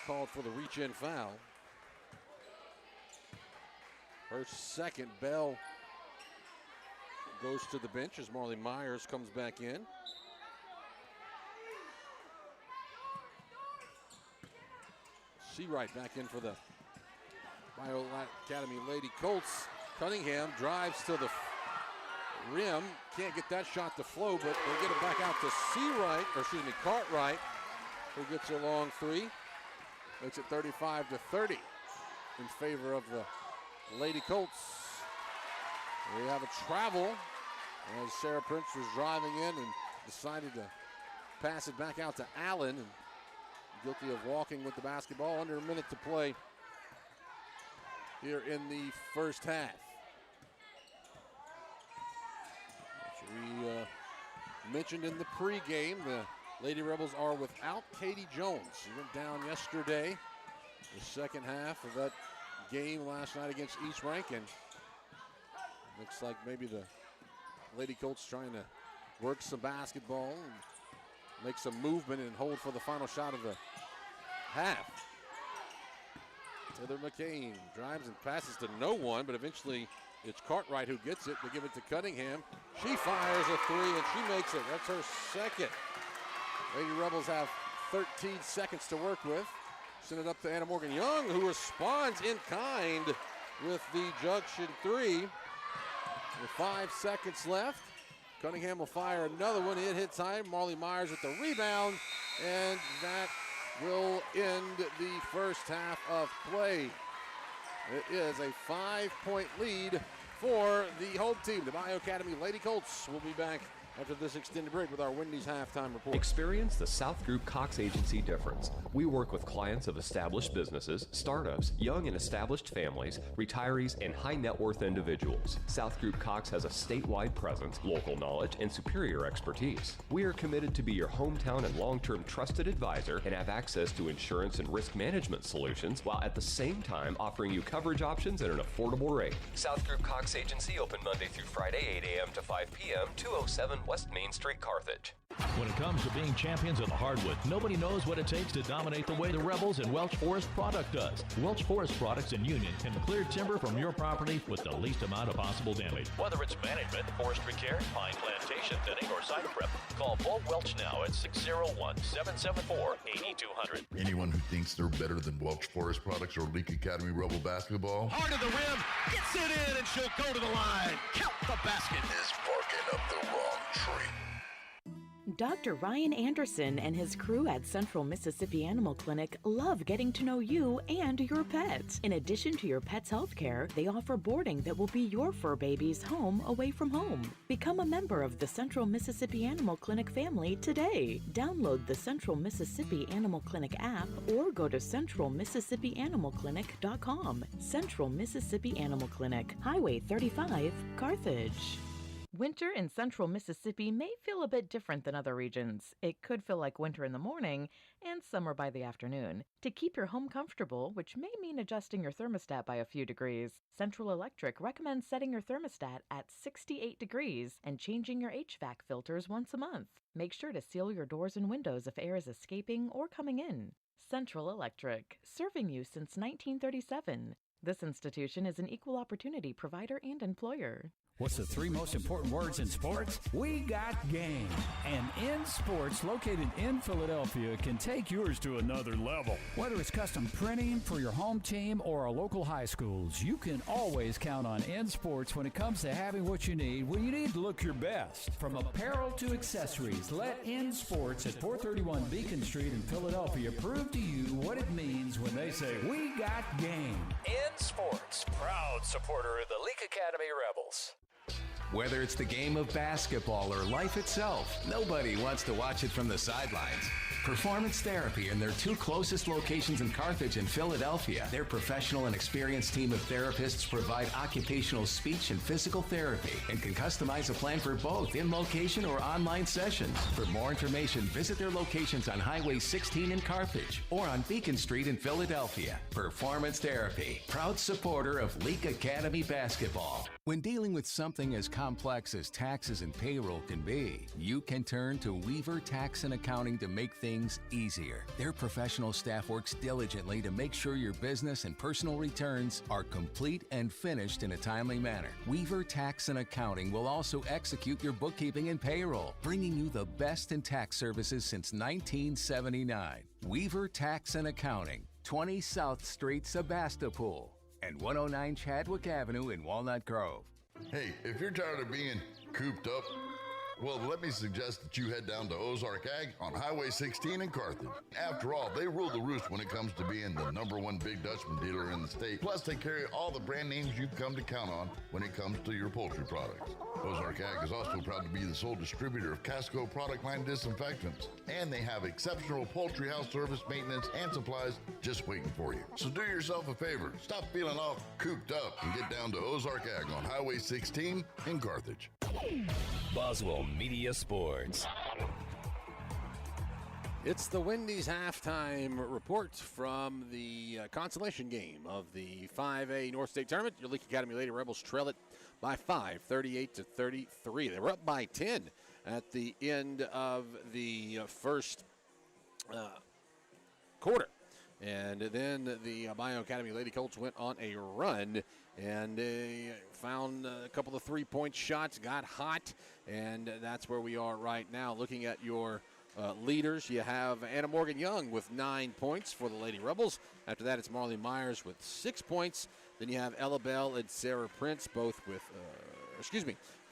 called for the reach-in foul. Her second. Bell goes to the bench as Marley Myers comes back in. Seawright back in for the Bayou Academy Lady Colts. Cunningham drives to the rim. Can't get that shot to flow, but they get it back out to Cartwright, who gets a long 3. Makes it 35-30 in favor of the Lady Colts. We have a travel as Sarah Prince was driving in and decided to pass it back out to Allen. And guilty of walking with the basketball. Under a minute to play here in the first half. As we mentioned in the pregame, the Lady Rebels are without Katie Jones. She went down yesterday, the second half of that game last night against East Rankin. Looks like maybe the Lady Colts trying to work some basketball and make some movement and hold for the final shot of the half. Heather McCain drives and passes to no one, but eventually it's Cartwright who gets it. They give it to Cunningham. She fires a 3 and she makes it. That's her second. Lady Rebels have 13 seconds to work with. Send it up to Anna Morgan Young, who responds in kind with the junction 3. With 5 seconds left, Cunningham will fire another one. It hits high. Marley Myers with the rebound, and that will end the first half of play. It is a 5-point lead for the home team. The Bayou Academy Lady Colts will be back after this extended break with our Wendy's halftime report. Experience the South Group Cox Agency difference. We work with clients of established businesses, startups, young and established families, retirees, and high net worth individuals. South Group Cox has a statewide presence, local knowledge, and superior expertise. We are committed to be your hometown and long-term trusted advisor and have access to insurance and risk management solutions while at the same time offering you coverage options at an affordable rate. South Group Cox Agency open Monday through Friday, 8 a.m. to 5 p.m., 207 West Main Street, Carthage. When it comes to being champions of the hardwood, nobody knows what it takes to dominate the way the Rebels and Welch Forest Product does. Welch Forest Products in Union can clear timber from your property with the least amount of possible damage. Whether it's management, forestry care, pine plantation thinning, or site prep, call Paul Welch now at 601-774-8200. Anyone who thinks they're better than Welch Forest Products or Leake Academy Rebel basketball, heart of the rim, gets it in, and she'll go to the line. Count the basket. Is barking up the wrong tree. Dr. Ryan Anderson and his crew at Central Mississippi Animal Clinic love getting to know you and your pets. In addition to your pet's health care, they offer boarding that will be your fur baby's home away from home. Become a member of the Central Mississippi Animal Clinic family today. Download the Central Mississippi Animal Clinic app or go to centralmississippianimalclinic.com. Central Mississippi Animal Clinic, Highway 35, Carthage. Winter in central Mississippi may feel a bit different than other regions. It could feel like winter in the morning and summer by the afternoon. To keep your home comfortable, which may mean adjusting your thermostat by a few degrees, Central Electric recommends setting your thermostat at 68 degrees and changing your HVAC filters once a month. Make sure to seal your doors and windows if air is escaping or coming in. Central Electric, serving you since 1937. This institution is an equal opportunity provider and employer. What's the 3 most important words in sports? We got game. And In Sports, located in Philadelphia, can take yours to another level. Whether it's custom printing for your home team or our local high schools, you can always count on In Sports when it comes to having what you need when you need to look your best. From apparel to accessories, let In Sports at 431 Beacon Street in Philadelphia prove to you what it means when they say, we got game. In Sports, proud supporter of the Leake Academy Rebels. Whether it's the game of basketball or life itself, nobody wants to watch it from the sidelines. Performance Therapy and their 2 closest locations in Carthage and Philadelphia. Their professional and experienced team of therapists provide occupational speech and physical therapy and can customize a plan for both in location or online sessions. For more information, visit their locations on Highway 16 in Carthage or on Beacon Street in Philadelphia. Performance Therapy, proud supporter of Leake Academy basketball. When dealing with something as complex as taxes and payroll can be, you can turn to Weaver Tax and Accounting to make things easier. Their professional staff works diligently to make sure your business and personal returns are complete and finished in a timely manner. Weaver Tax and Accounting will also execute your bookkeeping and payroll, bringing you the best in tax services since 1979. Weaver Tax and Accounting, 20 South Street, Sebastopol, and 109 Chadwick Avenue in Walnut Grove. Hey, if you're tired of being cooped up, well, let me suggest that you head down to Ozark Ag on Highway 16 in Carthage. After all, they rule the roost when it comes to being the #1 Big Dutchman dealer in the state. Plus, they carry all the brand names you've come to count on when it comes to your poultry products. Ozark Ag is also proud to be the sole distributor of Casco product line disinfectants. And they have exceptional poultry house service, maintenance, and supplies just waiting for you. So do yourself a favor. Stop feeling all cooped up and get down to Ozark Ag on Highway 16 in Carthage. Boswell Media Sports. It's the Wendy's halftime report from the consolation game of the 5A North State Tournament. Your Leake Academy Lady Rebels trail it by 5, 38-33. They were up by 10 at the end of the first quarter. And then the Bayou Academy Lady Colts went on a run, and they found a couple of three-point shots, got hot, and that's where we are right now. Looking at your leaders. You have Anna Morgan Young with 9 points for the Lady Rebels. After that, it's Marley Myers with 6 points. Then you have Ella Bell and Sarah Prince both with,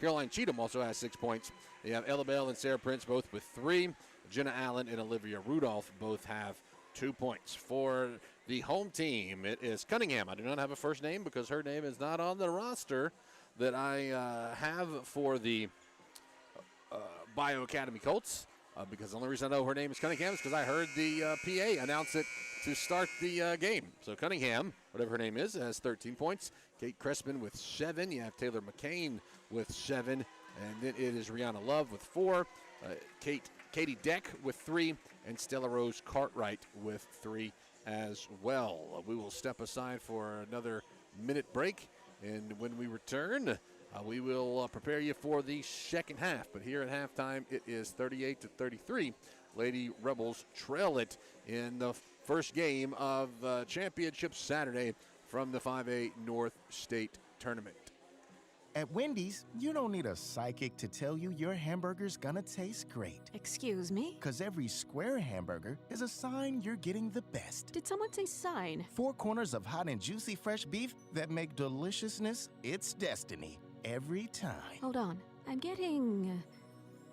Caroline Cheatham also has 6 points. You have Ella Bell and Sarah Prince both with 3. Jenna Allen and Olivia Rudolph both have 2 points. For the home team, it is Cunningham. I do not have a first name because her name is not on the roster that I have for the Bayou Academy Colts. Because the only reason I know her name is Cunningham is because I heard the PA announce it to start the game. So Cunningham, whatever her name is, has 13 points. Kate Crespin with 7. You have Taylor McCain with 7. And then it is Rihanna Love with 4. Katie Deck with 3. And Stella Rose Cartwright with 3 as well. We will step aside for another minute break. And when we return, we will prepare you for the second half. But here at halftime, it is 38-33. Lady Rebels trail it in the first game of Championship Saturday from the 5A North State Tournament. At Wendy's, you don't need a psychic to tell you your hamburger's gonna taste great. Excuse me? Because every square hamburger is a sign you're getting the best. Did someone say sign? 4 corners of hot and juicy fresh beef that make deliciousness its destiny every time. Hold on. I'm getting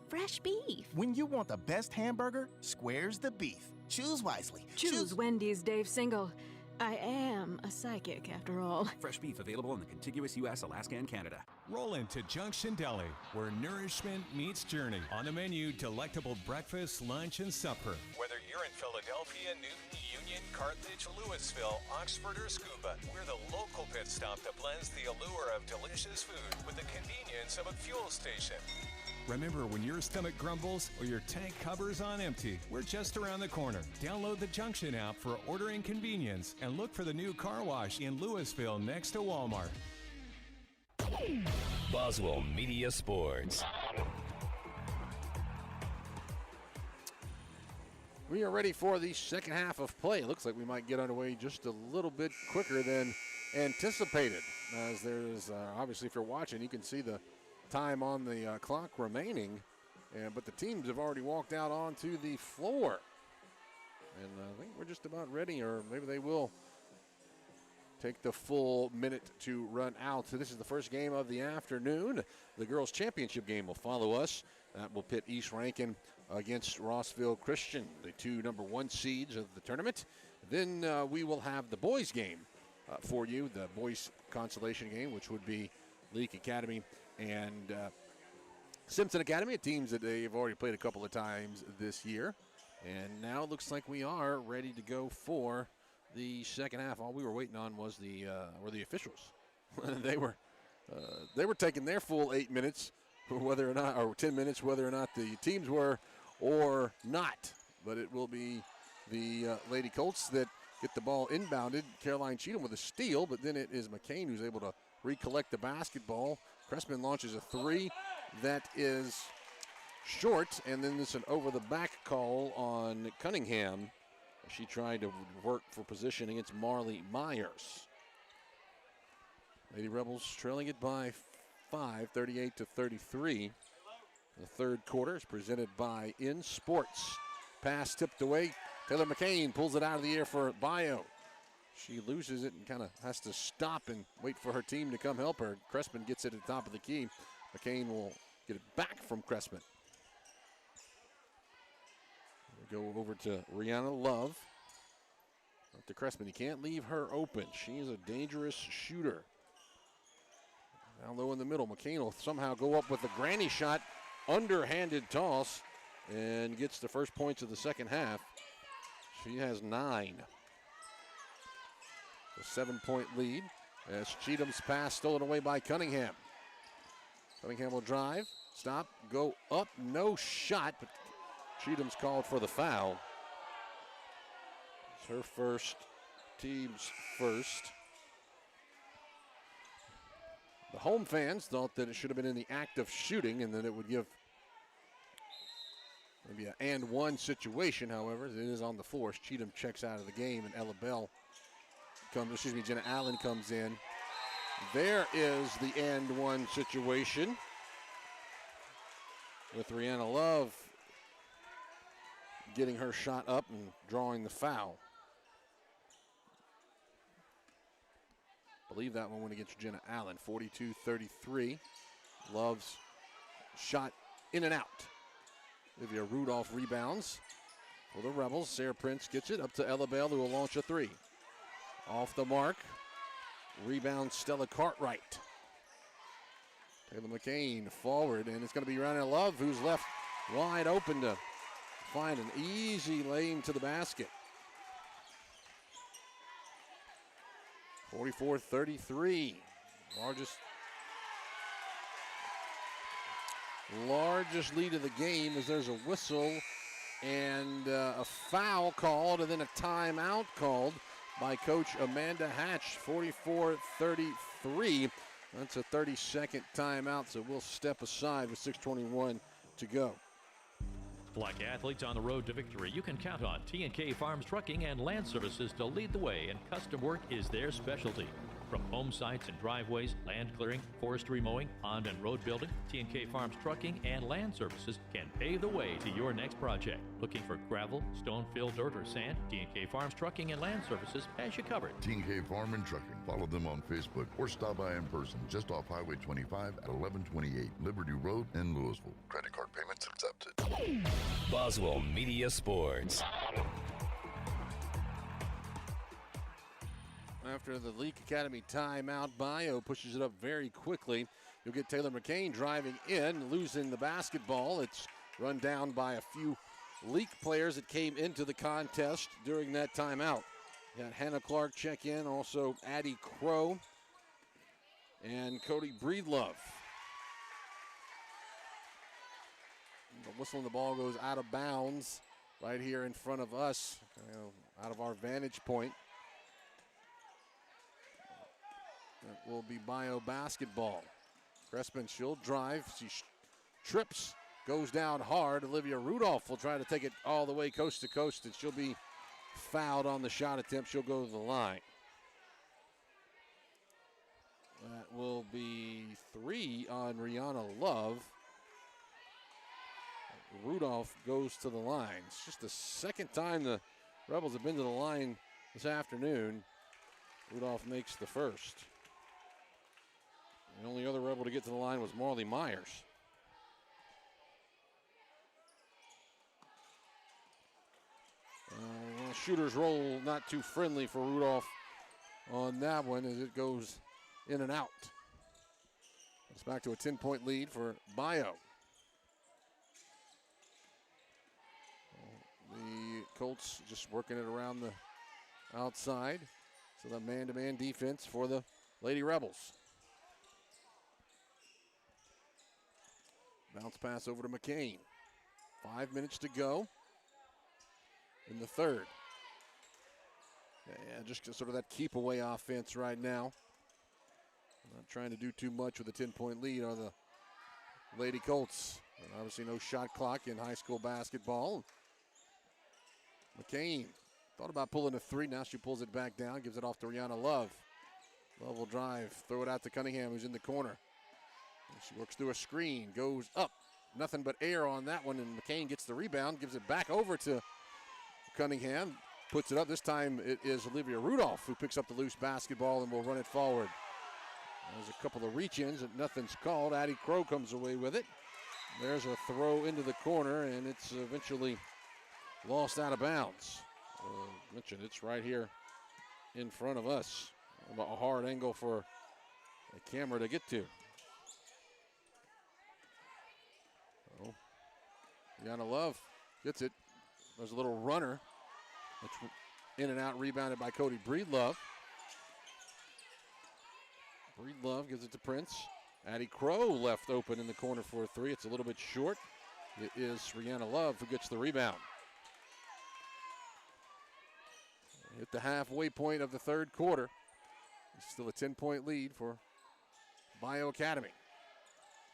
fresh beef. When you want the best hamburger, square's the beef. Choose wisely. Choose Wendy's, Dave Single. I am a psychic, after all. Fresh beef available in the contiguous U.S., Alaska, and Canada. Roll into Junction Deli, where nourishment meets journey. On the menu, delectable breakfast, lunch, and supper. Whether you're in Philadelphia, Newton, Union, Carthage, Louisville, Oxford, or Scuba, we're the local pit stop that blends the allure of delicious food with the convenience of a fuel station. Remember, when your stomach grumbles or your tank covers on empty, we're just around the corner. Download the Junction app for ordering convenience and look for the new car wash in Louisville next to Walmart. Boswell Media Sports. We are ready for the second half of play. It looks like we might get underway just a little bit quicker than anticipated. As there's, obviously, if you're watching, you can see the time on the clock remaining. But the teams have already walked out onto the floor. And I think we're just about ready, or maybe they will take the full minute to run out. So this is the first game of the afternoon. The girls' championship game will follow us. That will pit East Rankin against Rossville Christian, the 2 number 1 seeds of the tournament. Then we will have the boys' game for you, the boys' consolation game, which would be Leake Academy and Simpson Academy, teams that they've already played a couple of times this year. And now it looks like we are ready to go for the second half. All we were waiting on was were the officials. They were taking their full 8 minutes, whether or not, or 10 minutes, whether or not the teams were or not. But it will be the Lady Colts that get the ball inbounded. Caroline Cheatham with a steal, but then it is McCain who's able to recollect the basketball. Cressman launches a 3 that is short, and then there's an over-the-back call on Cunningham. She tried to work for position against Marley Myers. Lady Rebels trailing it by 5, 38-33. The third quarter is presented by In Sports. Pass tipped away. Taylor McCain pulls it out of the air for Bayou. She loses it and kind of has to stop and wait for her team to come help her. Crespin gets it at the top of the key. McCain will get it back from Crespin. We'll go over to Rihanna Love. Up to Crespin. You can't leave her open. She is a dangerous shooter. Down low in the middle. McCain will somehow go up with a granny shot. Underhanded toss and gets the first points of the second half. She has 9. A 7-point lead as Cheatham's pass stolen away by Cunningham. Cunningham will drive, stop, go up, no shot, but Cheatham's called for the foul. It's her first, team's first. The home fans thought that it should have been in the act of shooting and that it would give maybe an and one situation. However, it is on the floor. Cheatham checks out of the game and Jenna Allen comes in. There is the and one situation with Rihanna Love getting her shot up and drawing the foul. I believe that one went against Jenna Allen, 42-33. Love's shot in and out. Olivia Rudolph rebounds for the Rebels. Sarah Prince gets it up to Ella Bell, who will launch a three. Off the mark. Rebound Stella Cartwright. Taylor McCain forward, and it's going to be Rihanna Love, who's left wide open to find an easy lane to the basket. 44-33. Largest lead of the game as there's a whistle and a foul called and then a timeout called by Coach Amanda Hatch. 44-33. That's a 30-second timeout, so we'll step aside with 6:21 to go. Like athletes on the road to victory, you can count on T&K Farms Trucking and Land Services to lead the way, and custom work is their specialty. From home sites and driveways, land clearing, forestry mowing, pond and road building, T&K Farms Trucking and Land Services can pave the way to your next project. Looking for gravel, stone, fill, dirt, or sand? T&K Farms Trucking and Land Services has you covered. T&K Farm and Trucking. Follow them on Facebook or stop by in person just off Highway 25 at 1128 Liberty Road in Louisville. Credit card payments accepted. Boswell Media Sports. After the Leake Academy timeout, Bayou pushes it up very quickly. You'll get Taylor McCain driving in, losing the basketball. It's run down by a few Leake players that came into the contest during that timeout. You got Hannah Clark check in, also Addie Crow and Cody Breedlove. The whistle and the ball goes out of bounds right here in front of us, out of our vantage point. That will be Bayou basketball. Crespin, she'll drive. She trips, goes down hard. Olivia Rudolph will try to take it all the way coast to coast, and she'll be fouled on the shot attempt. She'll go to the line. That will be 3 on Rihanna Love. Rudolph goes to the line. It's just the second time the Rebels have been to the line this afternoon. Rudolph makes the first. The only other Rebel to get to the line was Marley Myers. Shooter's roll not too friendly for Rudolph on that one as it goes in and out. It's back to a 10-point lead for Bayou. The Colts just working it around the outside. So the man-to-man defense for the Lady Rebels. Bounce pass over to McCain. 5 minutes to go in the third. Yeah, just sort of that keep away offense right now. Not trying to do too much with a 10-point lead on the Lady Colts. And obviously no shot clock in high school basketball. McCain thought about pulling a three. Now she pulls it back down, gives it off to Rihanna Love. Love will drive, throw it out to Cunningham, who's in the corner. She works through a screen, goes up. Nothing but air on that one, and McCain gets the rebound, gives it back over to Cunningham, puts it up. This time it is Olivia Rudolph who picks up the loose basketball and will run it forward. There's a couple of reach-ins, and nothing's called. Addie Crow comes away with it. There's a throw into the corner, and it's eventually lost out of bounds. Mentioned it's right here in front of us. A hard angle for the camera to get to. Rihanna Love gets it. There's a little runner. It's in and out, rebounded by Cody Breedlove. Breedlove gives it to Prince. Addie Crow left open in the corner for a three. It's a little bit short. It is Rihanna Love who gets the rebound. Hit the halfway point of the third quarter. It's still a 10-point lead for Bayou Academy.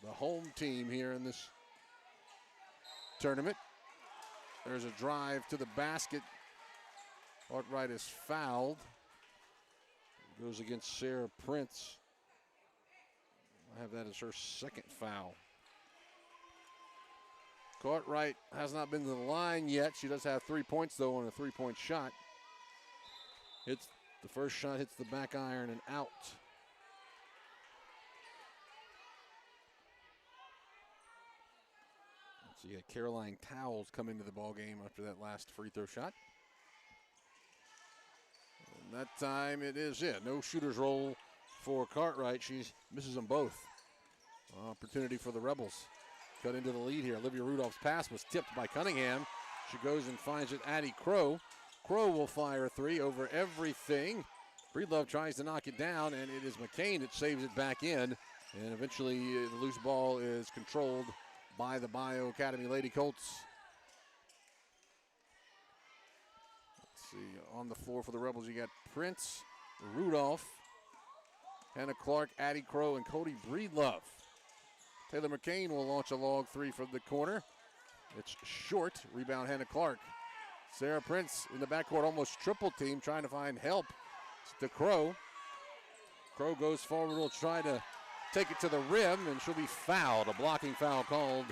The home team here in this tournament. There's a drive to the basket. Cartwright is fouled. Goes against Sarah Prince. I have that as her second foul. Cartwright has not been to the line yet. She does have 3 points, though, on a three-point shot. The first shot hits the back iron and out. So you got Caroline Towles come into the ball game after that last free throw shot. And that time it is, no shooter's roll for Cartwright. She misses them both. Opportunity for the Rebels. Cut into the lead here. Olivia Rudolph's pass was tipped by Cunningham. She goes and finds it, Addie Crow. Crow will fire a three over everything. Breedlove tries to knock it down, and it is McCain that saves it back in. And eventually the loose ball is controlled by the Bayou Academy Lady Colts. Let's see, on the floor for the Rebels, you got Prince, Rudolph, Hannah Clark, Addie Crow, and Cody Breedlove. Taylor McCain will launch a long three from the corner. It's short. Rebound, Hannah Clark. Sarah Prince in the backcourt, almost triple team, trying to find help to Crow. Crow goes forward, will try to take it to the rim, and she'll be fouled. A blocking foul called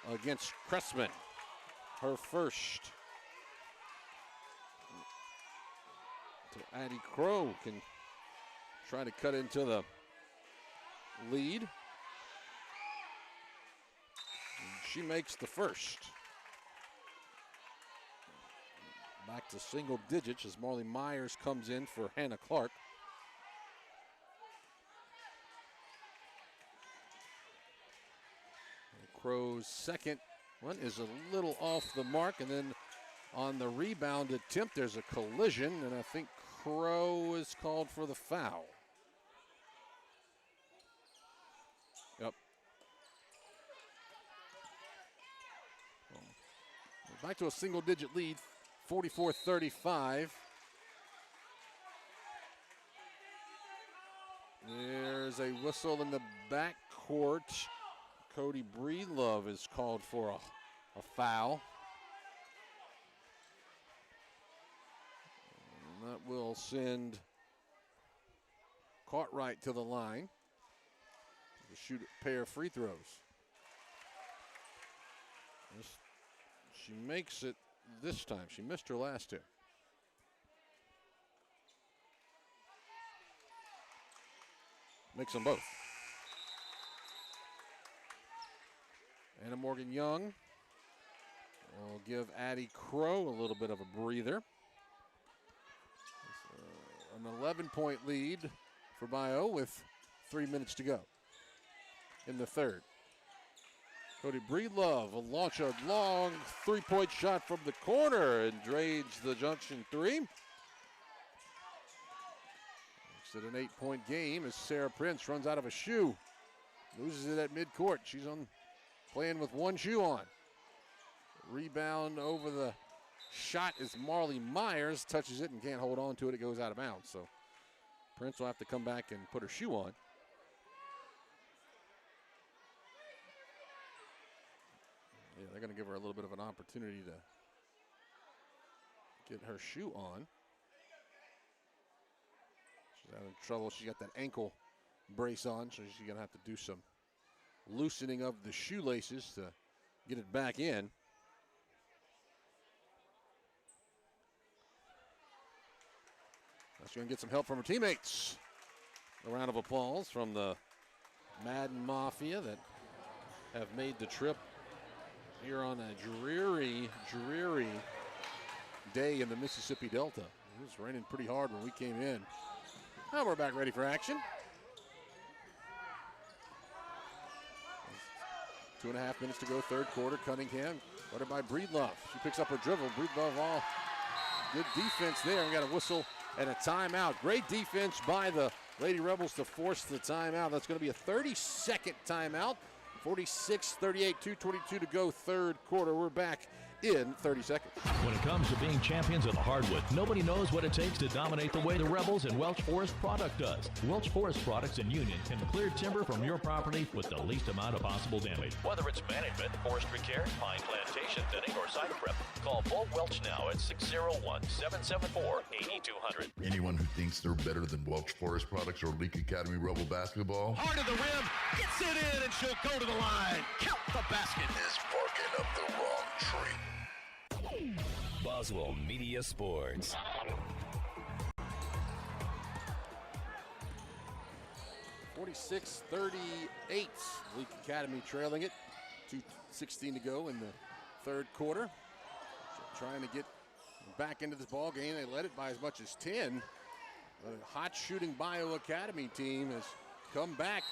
against Cressman. Her first. So Addie Crow can try to cut into the lead. She makes the first. Back to single digits as Marley Myers comes in for Hannah Clark. Crow's second one is a little off the mark, and then on the rebound attempt, there's a collision, and I think Crow is called for the foul. Yep. Back to a single-digit lead, 44-35. There's a whistle in the backcourt. Cody Breedlove is called for a foul. And that will send Cartwright to the line to shoot a pair of free throws. She makes it this time. She missed her last two. Makes them both. Anna Morgan Young will give Addie Crow a little bit of a breather. An 11-point lead for Bayou with 3 minutes to go in the third. Cody Breedlove will launch a long three-point shot from the corner and drains the junction three. Makes it an 8-point game as Sarah Prince runs out of a shoe. Loses it at midcourt. She's playing with one shoe on. Rebound over the shot is Marley Myers. Touches it and can't hold on to it. It goes out of bounds. So Prince will have to come back and put her shoe on. Yeah, they're going to give her a little bit of an opportunity to get her shoe on. She's having trouble. She got that ankle brace on, so she's going to have to do some loosening of the shoelaces to get it back in. She's going to get some help from her teammates. A round of applause from the Madden Mafia that have made the trip here on a dreary day in the Mississippi Delta. It was raining pretty hard when we came in. Now we're back ready for action. 2.5 minutes to go, third quarter. Cunningham, guarded by Breedlove. She picks up her dribble. Breedlove, all good defense there. We got a whistle and a timeout. Great defense by the Lady Rebels to force the timeout. That's going to be a 30-second timeout. 46-38, 2:22 to go, third quarter. We're back in 30 seconds. When it comes to being champions of the hardwood, nobody knows what it takes to dominate the way the Rebels and Welch Forest Product does. Welch Forest Products in Union can clear timber from your property with the least amount of possible damage. Whether it's management, forestry care, pine plantation thinning, or site prep, call Paul Welch now at 601-774-8200. Anyone who thinks they're better than Welch Forest Products or Leake Academy Rebel basketball, Heart of the rim, gets it in, and she'll go to the line. Count the basket. Is barking up the wrong tree. Boswell Media Sports. (46-38). Leake Academy trailing it. 2:16 to go in the third quarter. Trying to get back into this ball game. They led it by as much as 10. A hot shooting Bayou Academy team has come back.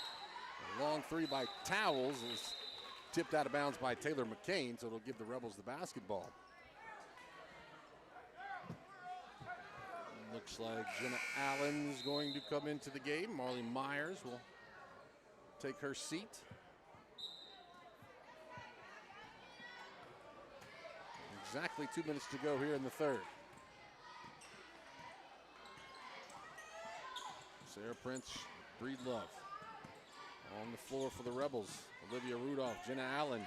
A long three by Towels is tipped out of bounds by Taylor McCain, so it'll give the Rebels the basketball. Looks like Jenna Allen's going to come into the game. Marley Myers will take her seat. Exactly 2 minutes to go here in the third. Sarah Prince, Breedlove. On the floor for the Rebels. Olivia Rudolph, Jenna Allen,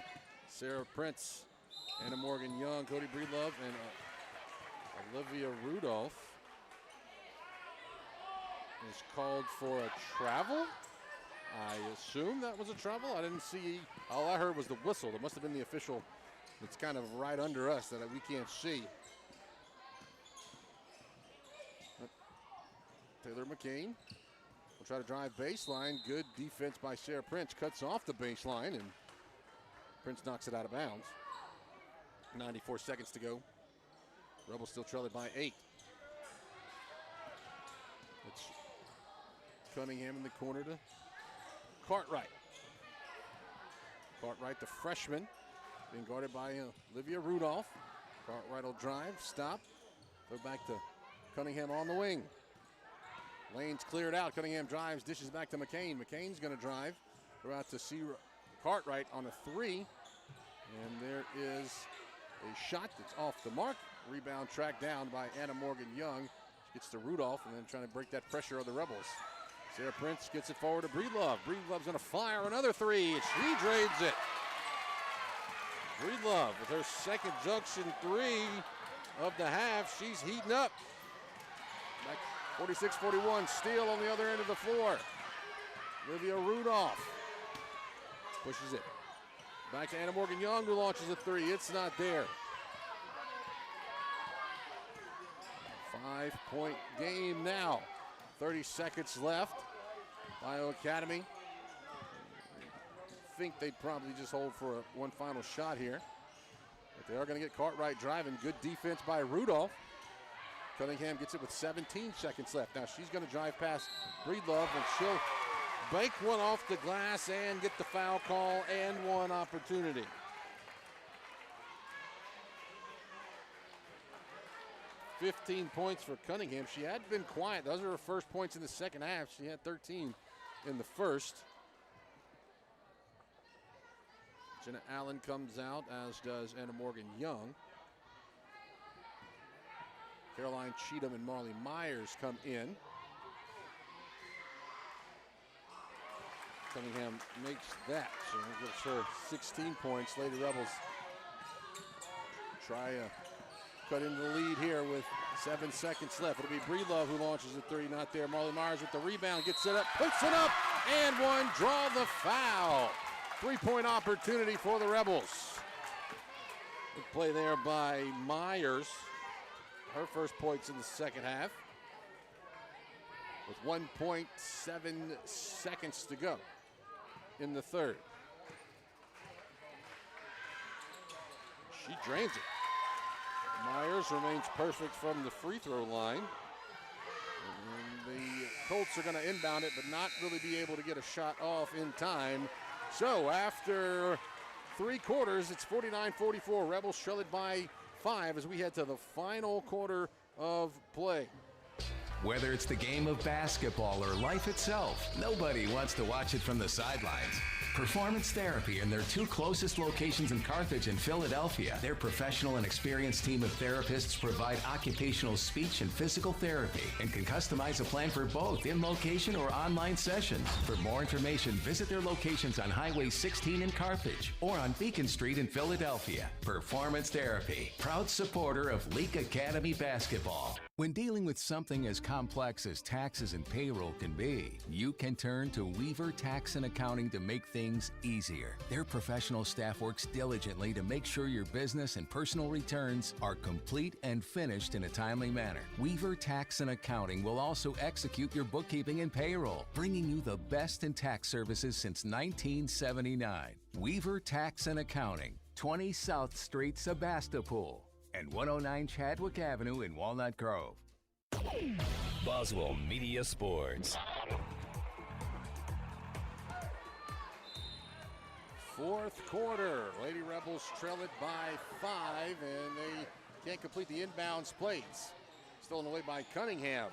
Sarah Prince, Anna Morgan Young, Cody Breedlove, and Olivia Rudolph is called for a travel. I assume that was a travel. I didn't see, all I heard was the whistle. That must have been the official. It's kind of right under us that we can't see. But Taylor McCain will try to drive baseline. Good defense by Sarah Prince. Cuts off the baseline, and Prince knocks it out of bounds. 94 seconds to go. Rebels still trail it by 8. It's Cunningham in the corner to Cartwright. Cartwright, the freshman, being guarded by Olivia Rudolph. Cartwright will drive, stop, go back to Cunningham on the wing. Lane's cleared out. Cunningham drives, dishes back to McCain. McCain's going to drive. Go out to see Cartwright on a 3. And there is a shot that's off the mark. Rebound tracked down by Anna Morgan Young. She gets to Rudolph and then trying to break that pressure of the Rebels. Sarah Prince gets it forward to Breedlove. Breedlove's going to fire another 3. She drains it. Breedlove with her second junction 3 of the half. She's heating up. Back 46-41, steal on the other end of the floor. Olivia Rudolph pushes it. Back to Anna Morgan Young, who launches a 3. It's not there. 5-point game now. 30 seconds left. Bayou Academy. I think they'd probably just hold for one final shot here. But they are going to get Cartwright driving. Good defense by Rudolph. Cunningham gets it with 17 seconds left. Now she's going to drive past Breedlove, and she'll bank one off the glass and get the foul call and one opportunity. $15 points for Cunningham. She had been quiet. Those are her first points in the second half. She had 13 in the first. Jenna Allen comes out, as does Anna Morgan Young. Caroline Cheatham and Marley Myers come in. Cunningham makes that, so it gives her 16 points. Lady Rebels try cut into the lead here with 7 seconds left. It'll be Breedlove who launches a 3, not there. Marley Myers with the rebound, gets it up, puts it up, and one. Draw the foul. 3-point opportunity for the Rebels. Good play there by Myers. Her first points in the second half. With 1.7 seconds to go in the third. She drains it. Myers remains perfect from the free throw line. And the Colts are going to inbound it, but not really be able to get a shot off in time. So after 3 quarters, it's 49-44. Rebels trail it by 5 as we head to the final quarter of play. Whether it's the game of basketball or life itself, nobody wants to watch it from the sidelines. Performance Therapy and their 2 closest locations in Carthage and Philadelphia. Their professional and experienced team of therapists provide occupational speech and physical therapy and can customize a plan for both in location or online sessions. For more information, visit their locations on Highway 16 in Carthage or on Beacon Street in Philadelphia. Performance Therapy, proud supporter of Leake Academy basketball. When dealing with something as complex as taxes and payroll can be, you can turn to Weaver Tax and Accounting to make things things easier. Their professional staff works diligently to make sure your business and personal returns are complete and finished in a timely manner. Weaver Tax and Accounting will also execute your bookkeeping and payroll, bringing you the best in tax services since 1979. Weaver Tax and Accounting, 20 South Street, Sebastopol, and 109 Chadwick Avenue in Walnut Grove. Boswell Media Sports. Fourth quarter, Lady Rebels trail it by 5, and they can't complete the inbounds plays. Stolen away by Cunningham.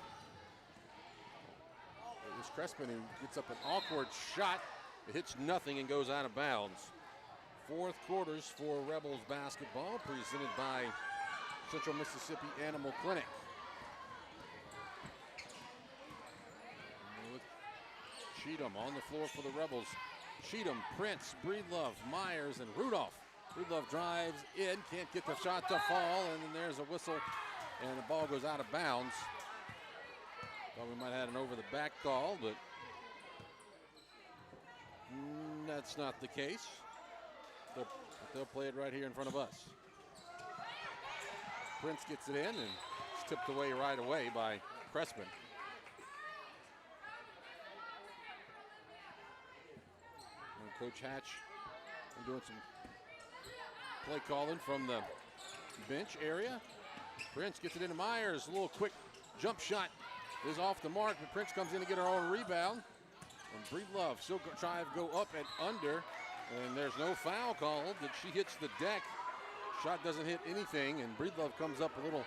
It was Crespin who gets up an awkward shot. It hits nothing and goes out of bounds. Fourth quarters for Rebels basketball, presented by Central Mississippi Animal Clinic. With Cheatham on the floor for the Rebels. Cheatham, Prince, Breedlove, Myers, and Rudolph. Breedlove drives in, can't get the shot to fall, and then there's a whistle, and the ball goes out of bounds. Thought we might have had an over-the-back call, but that's not the case. They'll play it right here in front of us. Prince gets it in, and it's tipped away right away by Crespin. Coach Hatch doing some play calling from the bench area. Prince gets it into Myers. A little quick jump shot is off the mark, but Prince comes in to get her own rebound. And Breedlove still trying to go up and under, and there's no foul called. That she hits the deck. Shot doesn't hit anything, and Breedlove comes up a little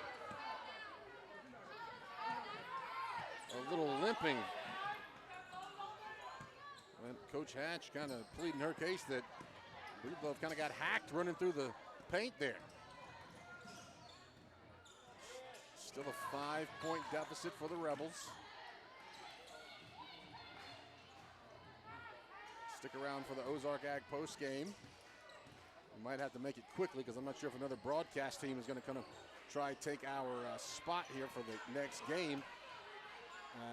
limping. And Coach Hatch kind of pleading her case that Breedlove kind of got hacked running through the paint there. Still a 5-point deficit for the Rebels. Stick around for the Ozark Ag post game. We might have to make it quickly because I'm not sure if another broadcast team is going to kind of try take our spot here for the next game.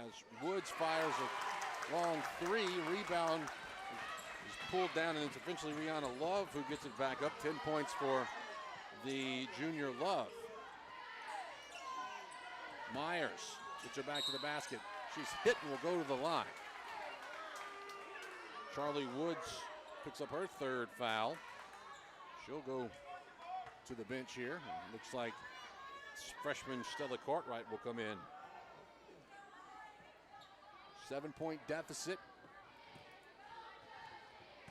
As Woods fires a long three, rebound is pulled down, and it's eventually Rihanna Love who gets it back up. 10 points for the junior Love. Myers gets her back to the basket. She's hit and will go to the line. Charlie Woods picks up her third foul. She'll go to the bench here. Looks like freshman Stella Cartwright will come in. 7-point deficit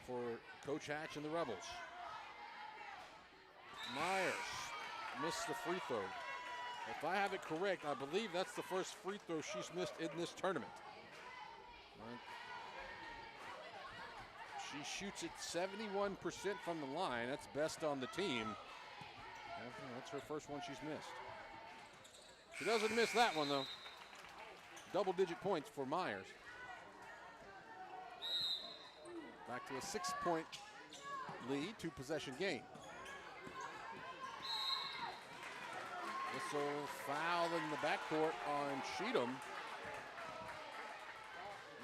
for Coach Hatch and the Rebels. Myers missed the free throw. If I have it correct, I believe that's the first free throw she's missed in this tournament. She shoots it 71% from the line. That's best on the team. That's her first one she's missed. She doesn't miss that one, though. Double-digit points for Myers. Back to a 6-point lead, 2-possession game. Whistle foul in the backcourt on Cheatham.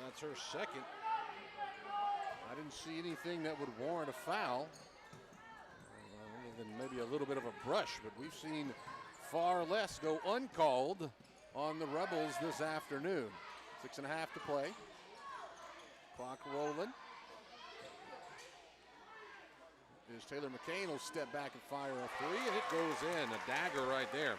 That's her second. I didn't see anything that would warrant a foul, other than maybe a little bit of a brush, but we've seen far less go uncalled on the Rebels this afternoon. 6.5 to play. Clock rolling. Is Taylor McCain will step back and fire a three, and it goes in. A dagger right there.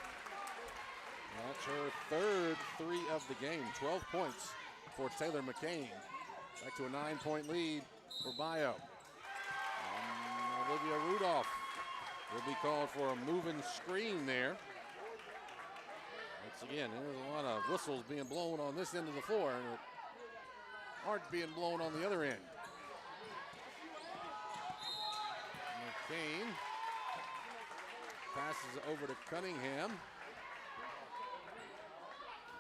That's her third three of the game. 12 points for Taylor McCain. Back to a 9-point lead for Bayou. Olivia Rudolph will be called for a moving screen there. Once again, there's a lot of whistles being blown on this end of the floor and aren't being blown on the other end. McCain passes over to Cunningham.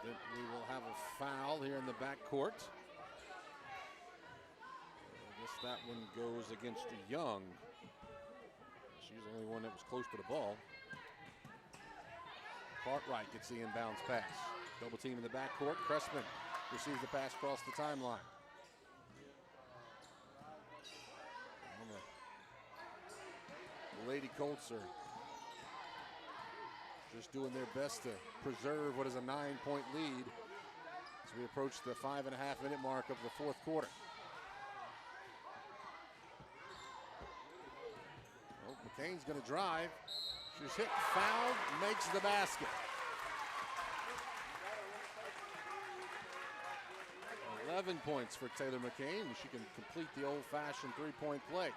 Then we will have a foul here in the backcourt. I guess that one goes against Young. She's the only one that was close to the ball. Cartwright gets the inbounds pass. Double team in the backcourt. Crespin receives the pass across the timeline. The Lady Colts are just doing their best to preserve what is a 9-point lead as we approach the 5.5-minute mark of the fourth quarter. Well, McCain's going to drive. She's hit, fouled, makes the basket. 11 points for Taylor McCain. She can complete the old-fashioned three-point play.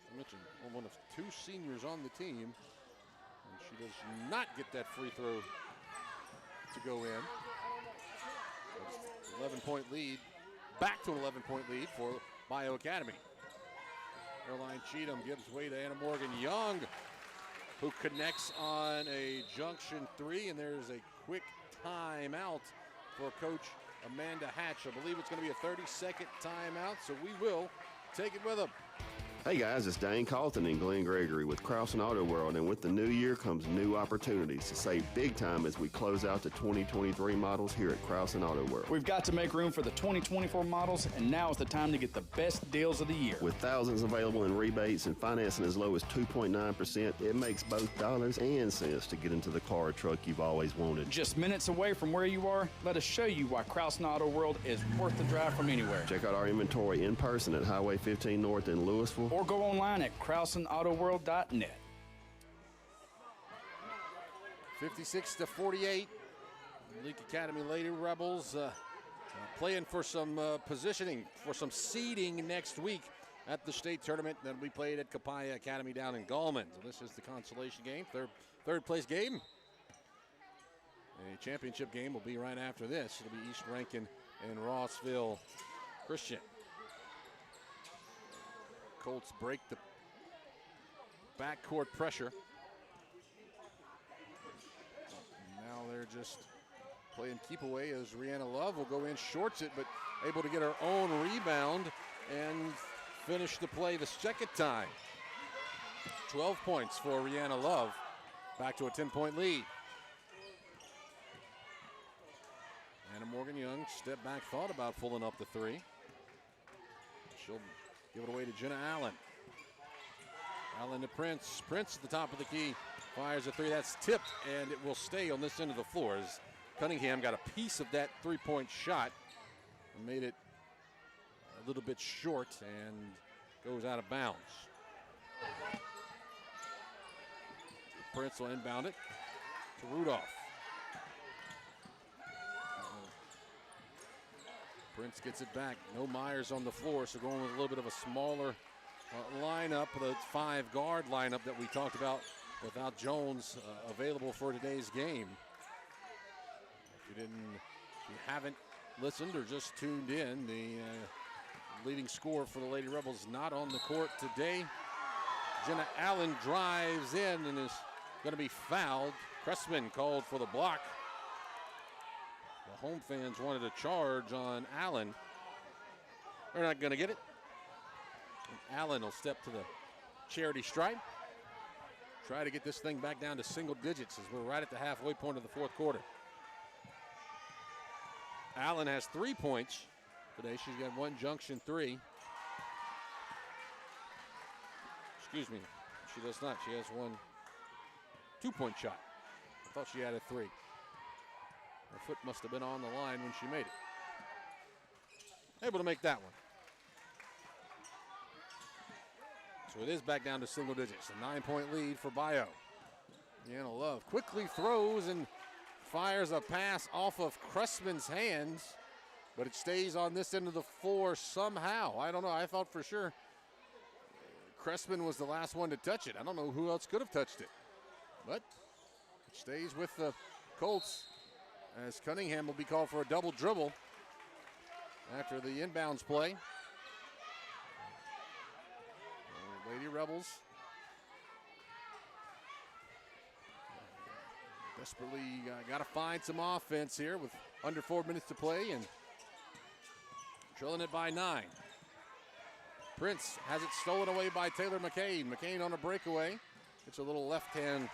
I mentioned one of two seniors on the team, and she does not get that free throw to go in. 11-point lead, back to an 11-point lead for Bayou Academy. Caroline Cheatham gives way to Anna Morgan Young, who connects on a junction three, and there's a quick timeout for Coach Amanda Hatch. I believe it's going to be a 30-second timeout, so we will take it with them. Hey guys, it's Dane Carlton and Glenn Gregory with Krausen Auto World, and with the new year comes new opportunities to save big time as we close out the 2023 models here at Krausen Auto World. We've got to make room for the 2024 models, and now is the time to get the best deals of the year. With thousands available in rebates and financing as low as 2.9%, it makes both dollars and cents to get into the car or truck you've always wanted. Just minutes away from where you are, let us show you why Krausen Auto World is worth the drive from anywhere. Check out our inventory in person at Highway 15 North in Louisville, or go online at KrausenAutoWorld.net. 56-48. Leake Academy Lady Rebels playing for some positioning, for some seeding next week at the state tournament that we played at Capaya Academy down in Gallman. So this is the consolation game, third place game. A championship game will be right after this. It'll be East Rankin and Rossville Christian. Colts break the backcourt pressure. Now they're just playing keep away as Rihanna Love will go in, shorts it, but able to get her own rebound and finish the play the second time. 12 points for Rihanna Love, back to a 10-point lead. Anna Morgan Young, step back, thought about pulling up the three. She'll give it away to Jenna Allen. Allen to Prince. Prince at the top of the key. Fires a three. That's tipped, and it will stay on this end of the floor as Cunningham got a piece of that three-point shot and made it a little bit short and goes out of bounds. Prince will inbound it to Rudolph. Prince gets it back. No Myers on the floor, so going with a little bit of a smaller lineup, the 5-guard lineup that we talked about without Jones available for today's game. If you haven't listened or just tuned in, the leading scorer for the Lady Rebels not on the court today. Jenna Allen drives in and is going to be fouled. Cressman called for the block. The home fans wanted a charge on Allen. They're not going to get it. And Allen will step to the charity stripe. Try to get this thing back down to single digits as we're right at the halfway point of the fourth quarter. Allen has 3 points today. She's got one junction three. Excuse me, she does not. She has one 2-point shot. I thought she had a 3. Her foot must have been on the line when she made it. Able to make that one. So it is back down to single digits. A 9-point lead for Bayou. Deanna Love quickly throws and fires a pass off of Cressman's hands, but it stays on this end of the floor somehow. I don't know. I thought for sure Cressman was the last one to touch it. I don't know who else could have touched it, but it stays with the Colts as Cunningham will be called for a double dribble after the inbounds play. Lady Rebels desperately got to find some offense here with under 4 minutes to play and trailing it by 9. Prince has it stolen away by Taylor McCain. McCain on a breakaway. It's a little left hand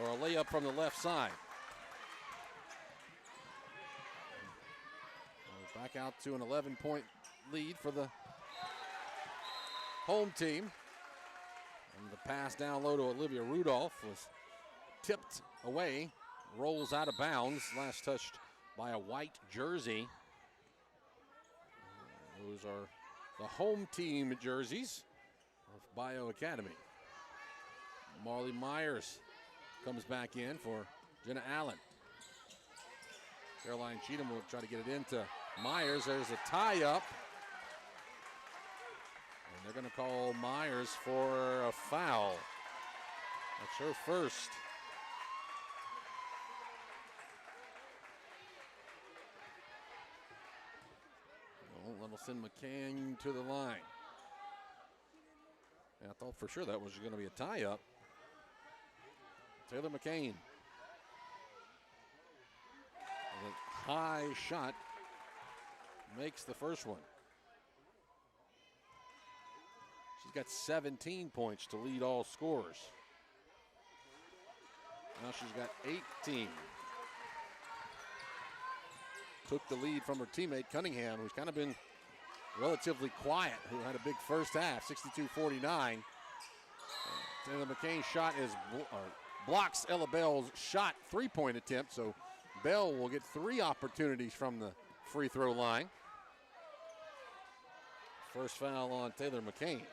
or a layup from the left side. Back out to an 11-point lead for the home team. And the pass down low to Olivia Rudolph was tipped away, rolls out of bounds. Last touched by a white jersey. Those are the home team jerseys of Bayou Academy. Marley Myers comes back in for Jenna Allen. Caroline Cheatham will try to get it into Myers. There's a tie-up. And they're going to call Myers for a foul. That's her first. That'll send McCain to the line. And I thought for sure that was going to be a tie-up. Taylor McCain. A high shot makes the first one. She's got 17 points to lead all scorers. Now she's got 18. Took the lead from her teammate Cunningham, who's kind of been relatively quiet, who had a big first half, 62-49. Taylor McCain's shot is blocks Ella Bell's shot three-point attempt, so Bell will get 3 opportunities from the free throw line. First foul on Taylor McCain.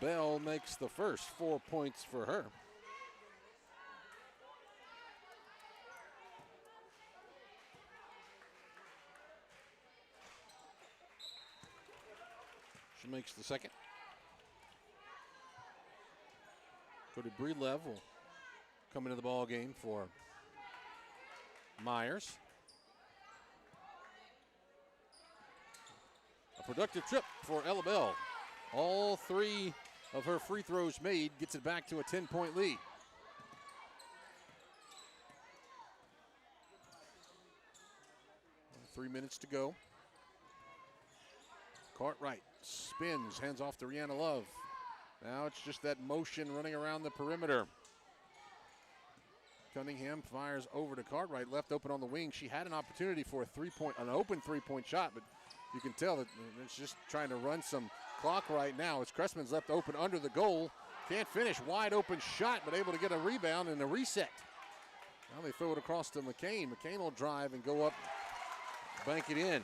Bell makes the first, 4 points for her. She makes the second. Cody Breedlove will come into the ball game for Myers. A productive trip for Ella Bell. All 3 of her free throws made, gets it back to a 10-point lead. Three minutes to go. Cartwright spins, hands off to Rihanna Love. Now it's just that motion running around the perimeter. Cunningham fires over to Cartwright, left open on the wing. She had an opportunity for an open three-point shot, but you can tell that it's just trying to run some clock right now. As Cressman's left open under the goal. Can't finish, wide open shot, but able to get a rebound and a reset. Now they throw it across to McCain. McCain will drive and go up, bank it in.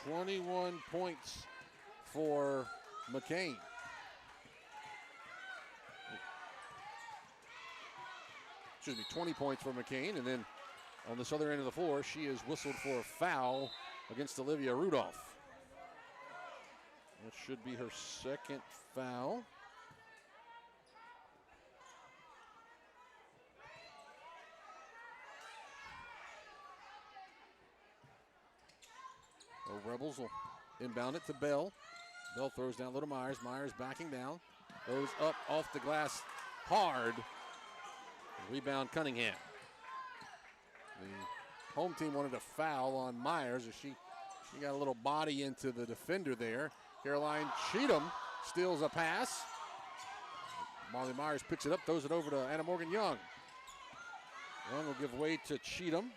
21 points for McCain. Excuse me, 20 points for McCain, and then on this other end of the floor, she is whistled for a foul against Olivia Rudolph. That should be her second foul. The Rebels will inbound it to Bell. Bell throws down low to Myers. Myers backing down. Goes up off the glass hard. Rebound Cunningham. The home team wanted a foul on Myers as she got a little body into the defender there. Caroline Cheatham steals a pass. Molly Myers picks it up, throws it over to Anna Morgan Young. Young will give way to Cheatham.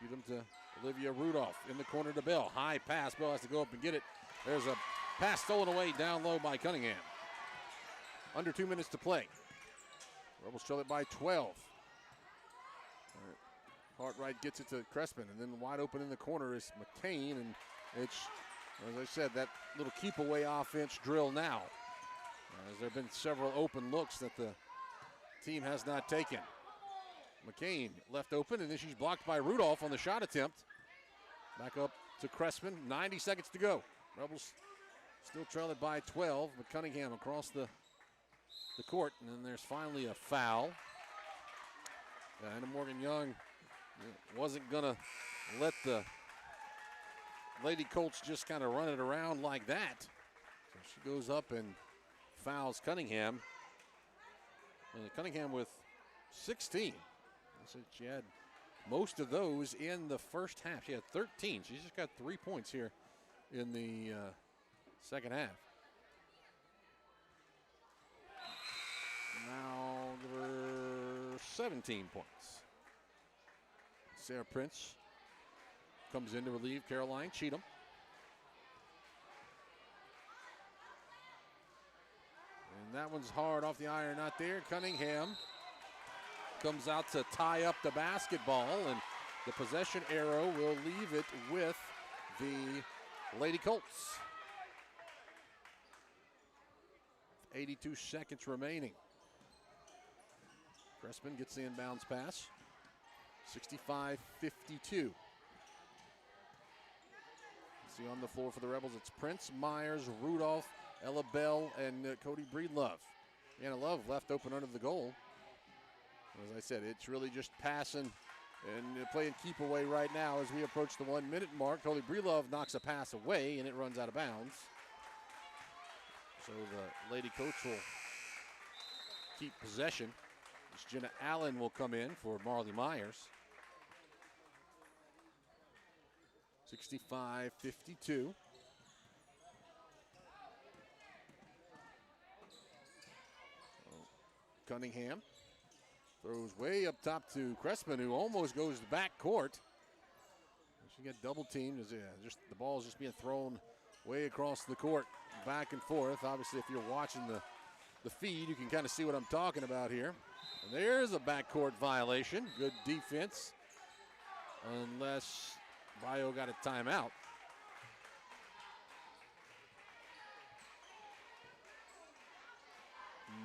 Cheatham to Olivia Rudolph in the corner to Bell. High pass. Bell has to go up and get it. There's a pass stolen away down low by Cunningham. Under 2 minutes to play. Rebels trail it by 12. Cartwright gets it to Crespin, and then wide open in the corner is McCain, and it's, as I said, that little keep away offense drill now. As there have been several open looks that the team has not taken. McCain left open, and then she's blocked by Rudolph on the shot attempt. Back up to Crespin, 90 seconds to go. Rebels still trail it by 12, but Cunningham across the court, and then there's finally a foul. Anna Morgan Young wasn't gonna let the Lady Colts just kind of run it around like that. So she goes up and fouls Cunningham. And Cunningham with 16. So she had most of those in the first half. She had 13. She's just got 3 points here in the second half. Now give her 17 points. Sarah Prince comes in to relieve Caroline Cheatham. And that one's hard off the iron, not there. Cunningham comes out to tie up the basketball, and the possession arrow will leave it with the Lady Colts. 82 seconds remaining. Crespin gets the inbounds pass. 65-52. See on the floor for the Rebels, it's Prince, Myers, Rudolph, Ella Bell, and Cody Breedlove. Anna Love left open under the goal. As I said, it's really just passing and playing keep away right now as we approach the 1 minute mark. Cody Breedlove knocks a pass away and it runs out of bounds. So the Lady Coach will keep possession. As Jenna Allen will come in for Marley Myers. 65-52. Cunningham throws way up top to Crespin, who almost goes to back court. She got double teamed. Just the ball is just being thrown way across the court, back and forth. Obviously, if you're watching the feed, you can kind of see what I'm talking about here. And there's a backcourt violation. Good defense, unless Bayou got a timeout.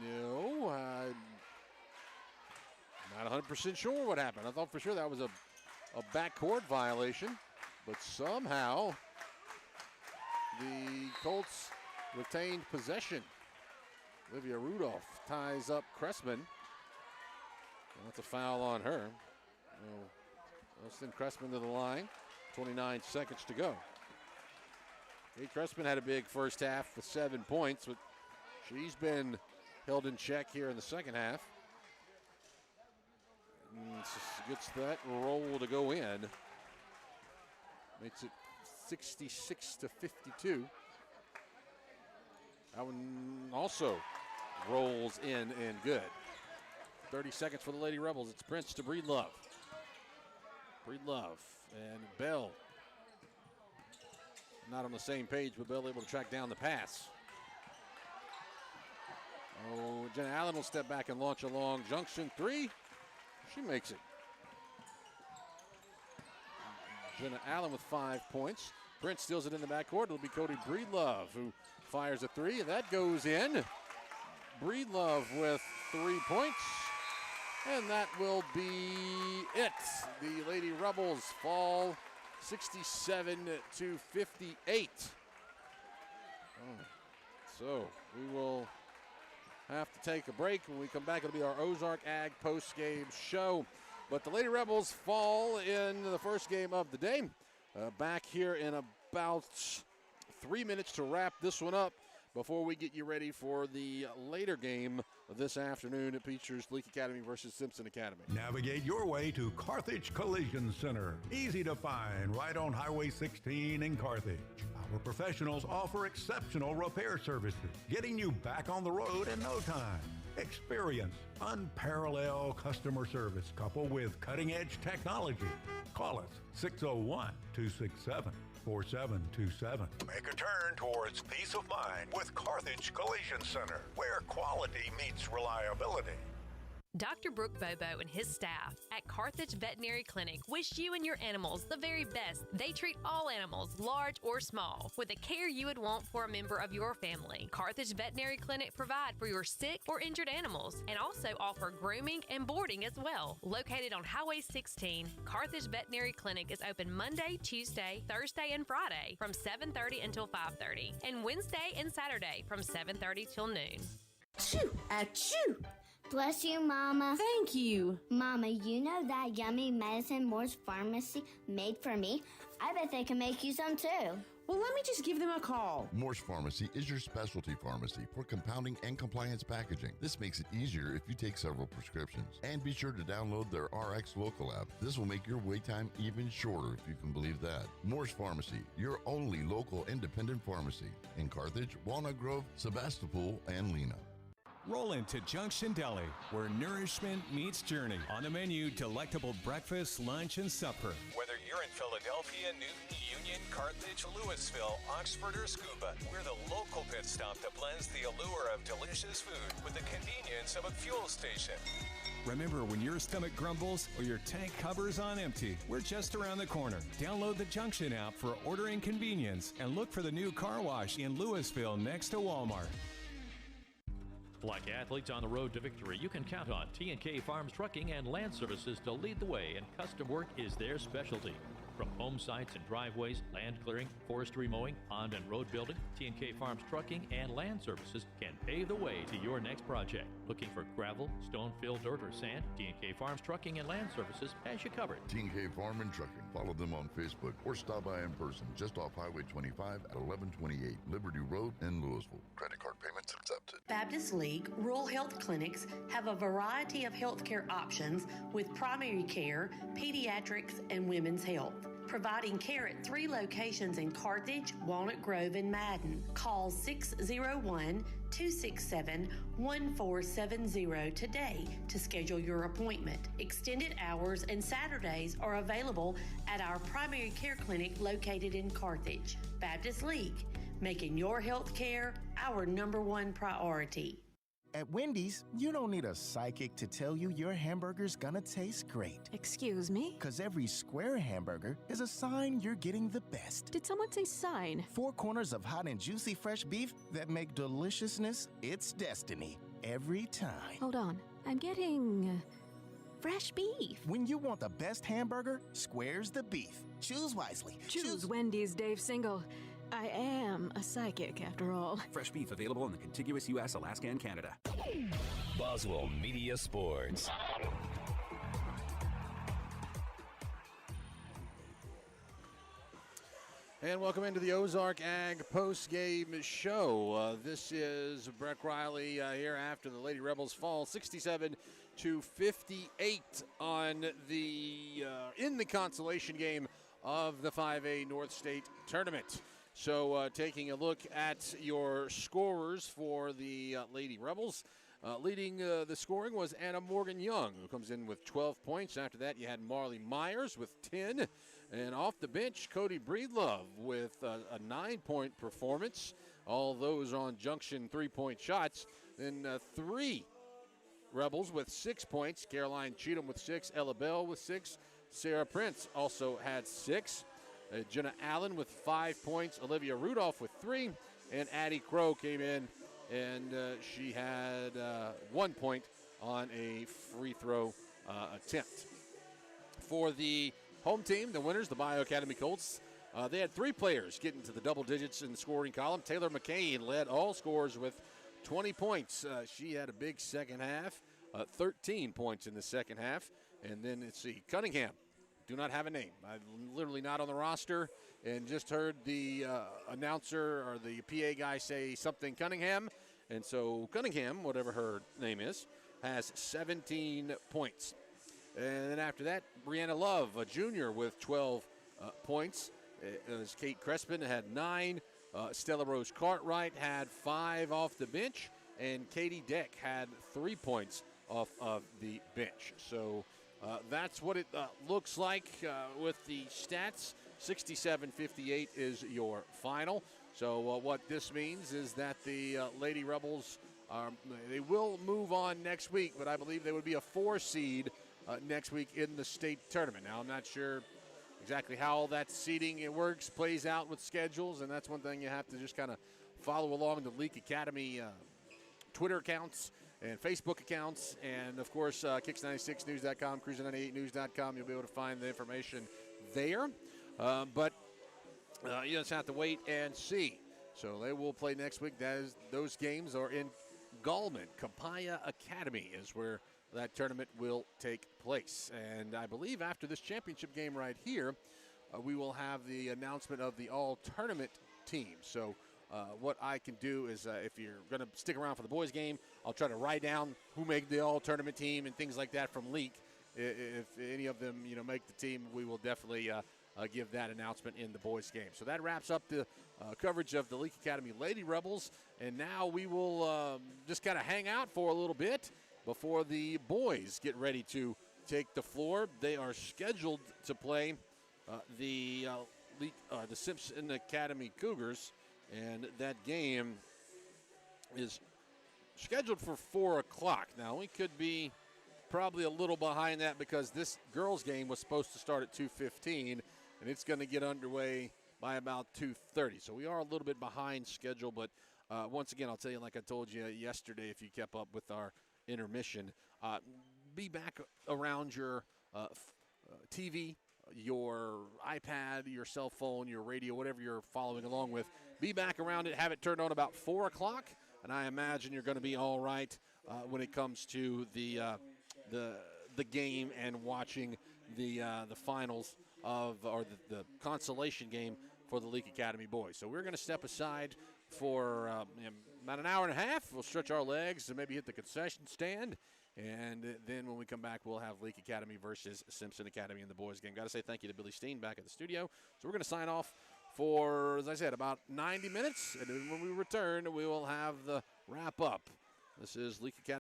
No, not 100% sure what happened. I thought for sure that was a backcourt violation, but somehow the Colts retained possession. Olivia Rudolph ties up Crespin. That's a foul on her. They'll send Crespin to the line. 29 seconds to go. Kate Crespin had a big first half with 7 points, but she's been held in check here in the second half. And gets that roll to go in. Makes it 66-52. That one also rolls in and good. 30 seconds for the Lady Rebels. It's Prince to Breedlove. Breedlove and Bell. Not on the same page, but Bell able to track down the pass. Oh, Jenna Allen will step back and launch a long junction three. She makes it. Jenna Allen with 5 points. Prince steals it in the backcourt. It'll be Cody Breedlove who fires a three, and that goes in. Breedlove with 3 points. And that will be it. The Lady Rebels fall 67-58. So we will have to take a break. When we come back, it'll be our Ozark Ag post-game show. But the Lady Rebels fall in the first game of the day. Back here in about 3 minutes to wrap this one up before we get you ready for the later game this afternoon. It features Leake Academy versus Simpson Academy. Navigate your way to Carthage Collision Center. Easy to find, right on Highway 16 in Carthage. Our professionals offer exceptional repair services, getting you back on the road in no time. Experience unparalleled customer service coupled with cutting-edge technology. Call us 601-267-4727. Make a turn towards peace of mind with Carthage Collision Center, where quality meets reliability. Dr. Brooke Bobo and his staff at Carthage Veterinary Clinic wish you and your animals the very best. They treat all animals, large or small, with the care you would want for a member of your family. Carthage Veterinary Clinic provide for your sick or injured animals and also offer grooming and boarding as well. Located on Highway 16, Carthage Veterinary Clinic is open Monday, Tuesday, Thursday, and Friday from 7:30 until 5:30, and Wednesday and Saturday from 7:30 till noon. Achoo! Achoo! Bless you, Mama. Thank you. Mama, you know that yummy medicine Moore's Pharmacy made for me? I bet they can make you some too. Well, let me just give them a call. Moore's Pharmacy is your specialty pharmacy for compounding and compliance packaging. This makes it easier if you take several prescriptions. And be sure to download their RX Local app. This will make your wait time even shorter, if you can believe that. Moore's Pharmacy, your only local independent pharmacy in Carthage, Walnut Grove, Sebastopol, and Lena. Roll into Junction Deli, where nourishment meets journey. On the menu, delectable breakfast, lunch, and supper. Whether you're in Philadelphia, Newton, Union, Carthage, Louisville, Oxford, or Scuba, we're the local pit stop that blends the allure of delicious food with the convenience of a fuel station. Remember, when your stomach grumbles or your tank hovers on empty, we're just around the corner. Download the Junction app for ordering convenience and look for the new car wash in Louisville next to Walmart. Like athletes on the road to victory, you can count on T&K Farms Trucking and Land Services to lead the way, and custom work is their specialty. From home sites and driveways, land clearing, forestry mowing, pond and road building, T&K Farms Trucking and Land Services can pave the way to your next project. Looking for gravel, stone, fill, dirt, or sand? T&K Farms Trucking and Land Services has you covered. T&K Farm and Trucking. Follow them on Facebook or stop by in person just off Highway 25 at 1128 Liberty Road in Louisville. Credit card payments accepted. Baptist League Rural Health Clinics have a variety of healthcare options with primary care, pediatrics, and women's health. Providing care at 3 locations in Carthage, Walnut Grove, and Madden. Call 601-267-1470 today to schedule your appointment. Extended hours and Saturdays are available at our primary care clinic located in Carthage. Baptist League, making your health care our #1 priority. At Wendy's, you don't need a psychic to tell you your hamburger's gonna taste great. Excuse me? Because every square hamburger is a sign you're getting the best. Did someone say sign? 4 corners of hot and juicy fresh beef that make deliciousness its destiny every time. Hold on. I'm getting fresh beef. When you want the best hamburger, square's the beef. Choose wisely. Choose Wendy's, Dave Single. I am a psychic, after all. Fresh beef available in the contiguous U.S., Alaska, and Canada. Boswell Media Sports. And welcome into the Ozark Ag post-game show. This is Brett Riley here after the Lady Rebels fall 67-58 on the in the consolation game of the 5A North State Tournament. So taking a look at your scorers for the Lady Rebels. Leading the scoring was Anna Morgan Young, who comes in with 12 points. After that, you had Marley Myers with 10. And off the bench, Cody Breedlove with a 9-point performance. All those on Junction 3-point shots. Then 3 Rebels with 6 points. Caroline Cheatham with 6. Ella Bell with 6. Sarah Prince also had 6. Jenna Allen with 5 points. Olivia Rudolph with 3. And Addie Crow came in, and she had 1 point on a free throw attempt. For the home team, the winners, the Bayou Academy Colts, they had 3 players get into the double digits in the scoring column. Taylor McCain led all scorers with 20 points. She had a big second half, 13 points in the second half. And then, let's see, Cunningham. Do not have a name. I'm literally not on the roster, and just heard the announcer or the PA guy say something Cunningham. And so Cunningham, whatever her name is, has 17 points. And then after that, Brianna Love, a junior, with 12 points. As Kate Crespin had 9. Stella Rose Cartwright had 5 off the bench. And Katie Deck had 3 points off of the bench. So that's what it looks like with the stats. 67-58 is your final. So what this means is that the Lady Rebels, they will move on next week, but I believe they would be a 4 seed next week in the state tournament. Now, I'm not sure exactly how all that seeding it works, plays out with schedules, and that's one thing you have to just kind of follow along the Leake Academy Twitter accounts and Facebook accounts, and of course Kicks96news.com, Cruiser98news.com. You'll be able to find the information there. But you just have to wait and see. So they will play next week. Those games are in Gallman. Kapaya Academy is where that tournament will take place. And I believe after this championship game right here, we will have the announcement of the all-tournament team. So what I can do is if you're going to stick around for the boys game, I'll try to write down who made the all-tournament team and things like that from Leake. If any of them, make the team, we will definitely give that announcement in the boys' game. So that wraps up the coverage of the Leake Academy Lady Rebels. And now we will just kind of hang out for a little bit before the boys get ready to take the floor. They are scheduled to play the Simpson Academy Cougars, and that game is scheduled for 4 o'clock. Now, we could be probably a little behind that because this girls' game was supposed to start at 2:15, and it's going to get underway by about 2:30. So we are a little bit behind schedule, but once again, I'll tell you, like I told you yesterday, if you kept up with our intermission, be back around your TV, your iPad, your cell phone, your radio, whatever you're following along with. Be back around it, have it turned on about 4 o'clock, and I imagine you're going to be all right when it comes to the game and watching the finals or the consolation game for the Leake Academy boys. So we're going to step aside for about an hour and a half. We'll stretch our legs and maybe hit the concession stand. And then when we come back, we'll have Leake Academy versus Simpson Academy in the boys' game. Got to say thank you to Billy Steen back at the studio. So we're going to sign off for, as I said, about 90 minutes. And then when we return, we will have the wrap-up. This is Leake Academy.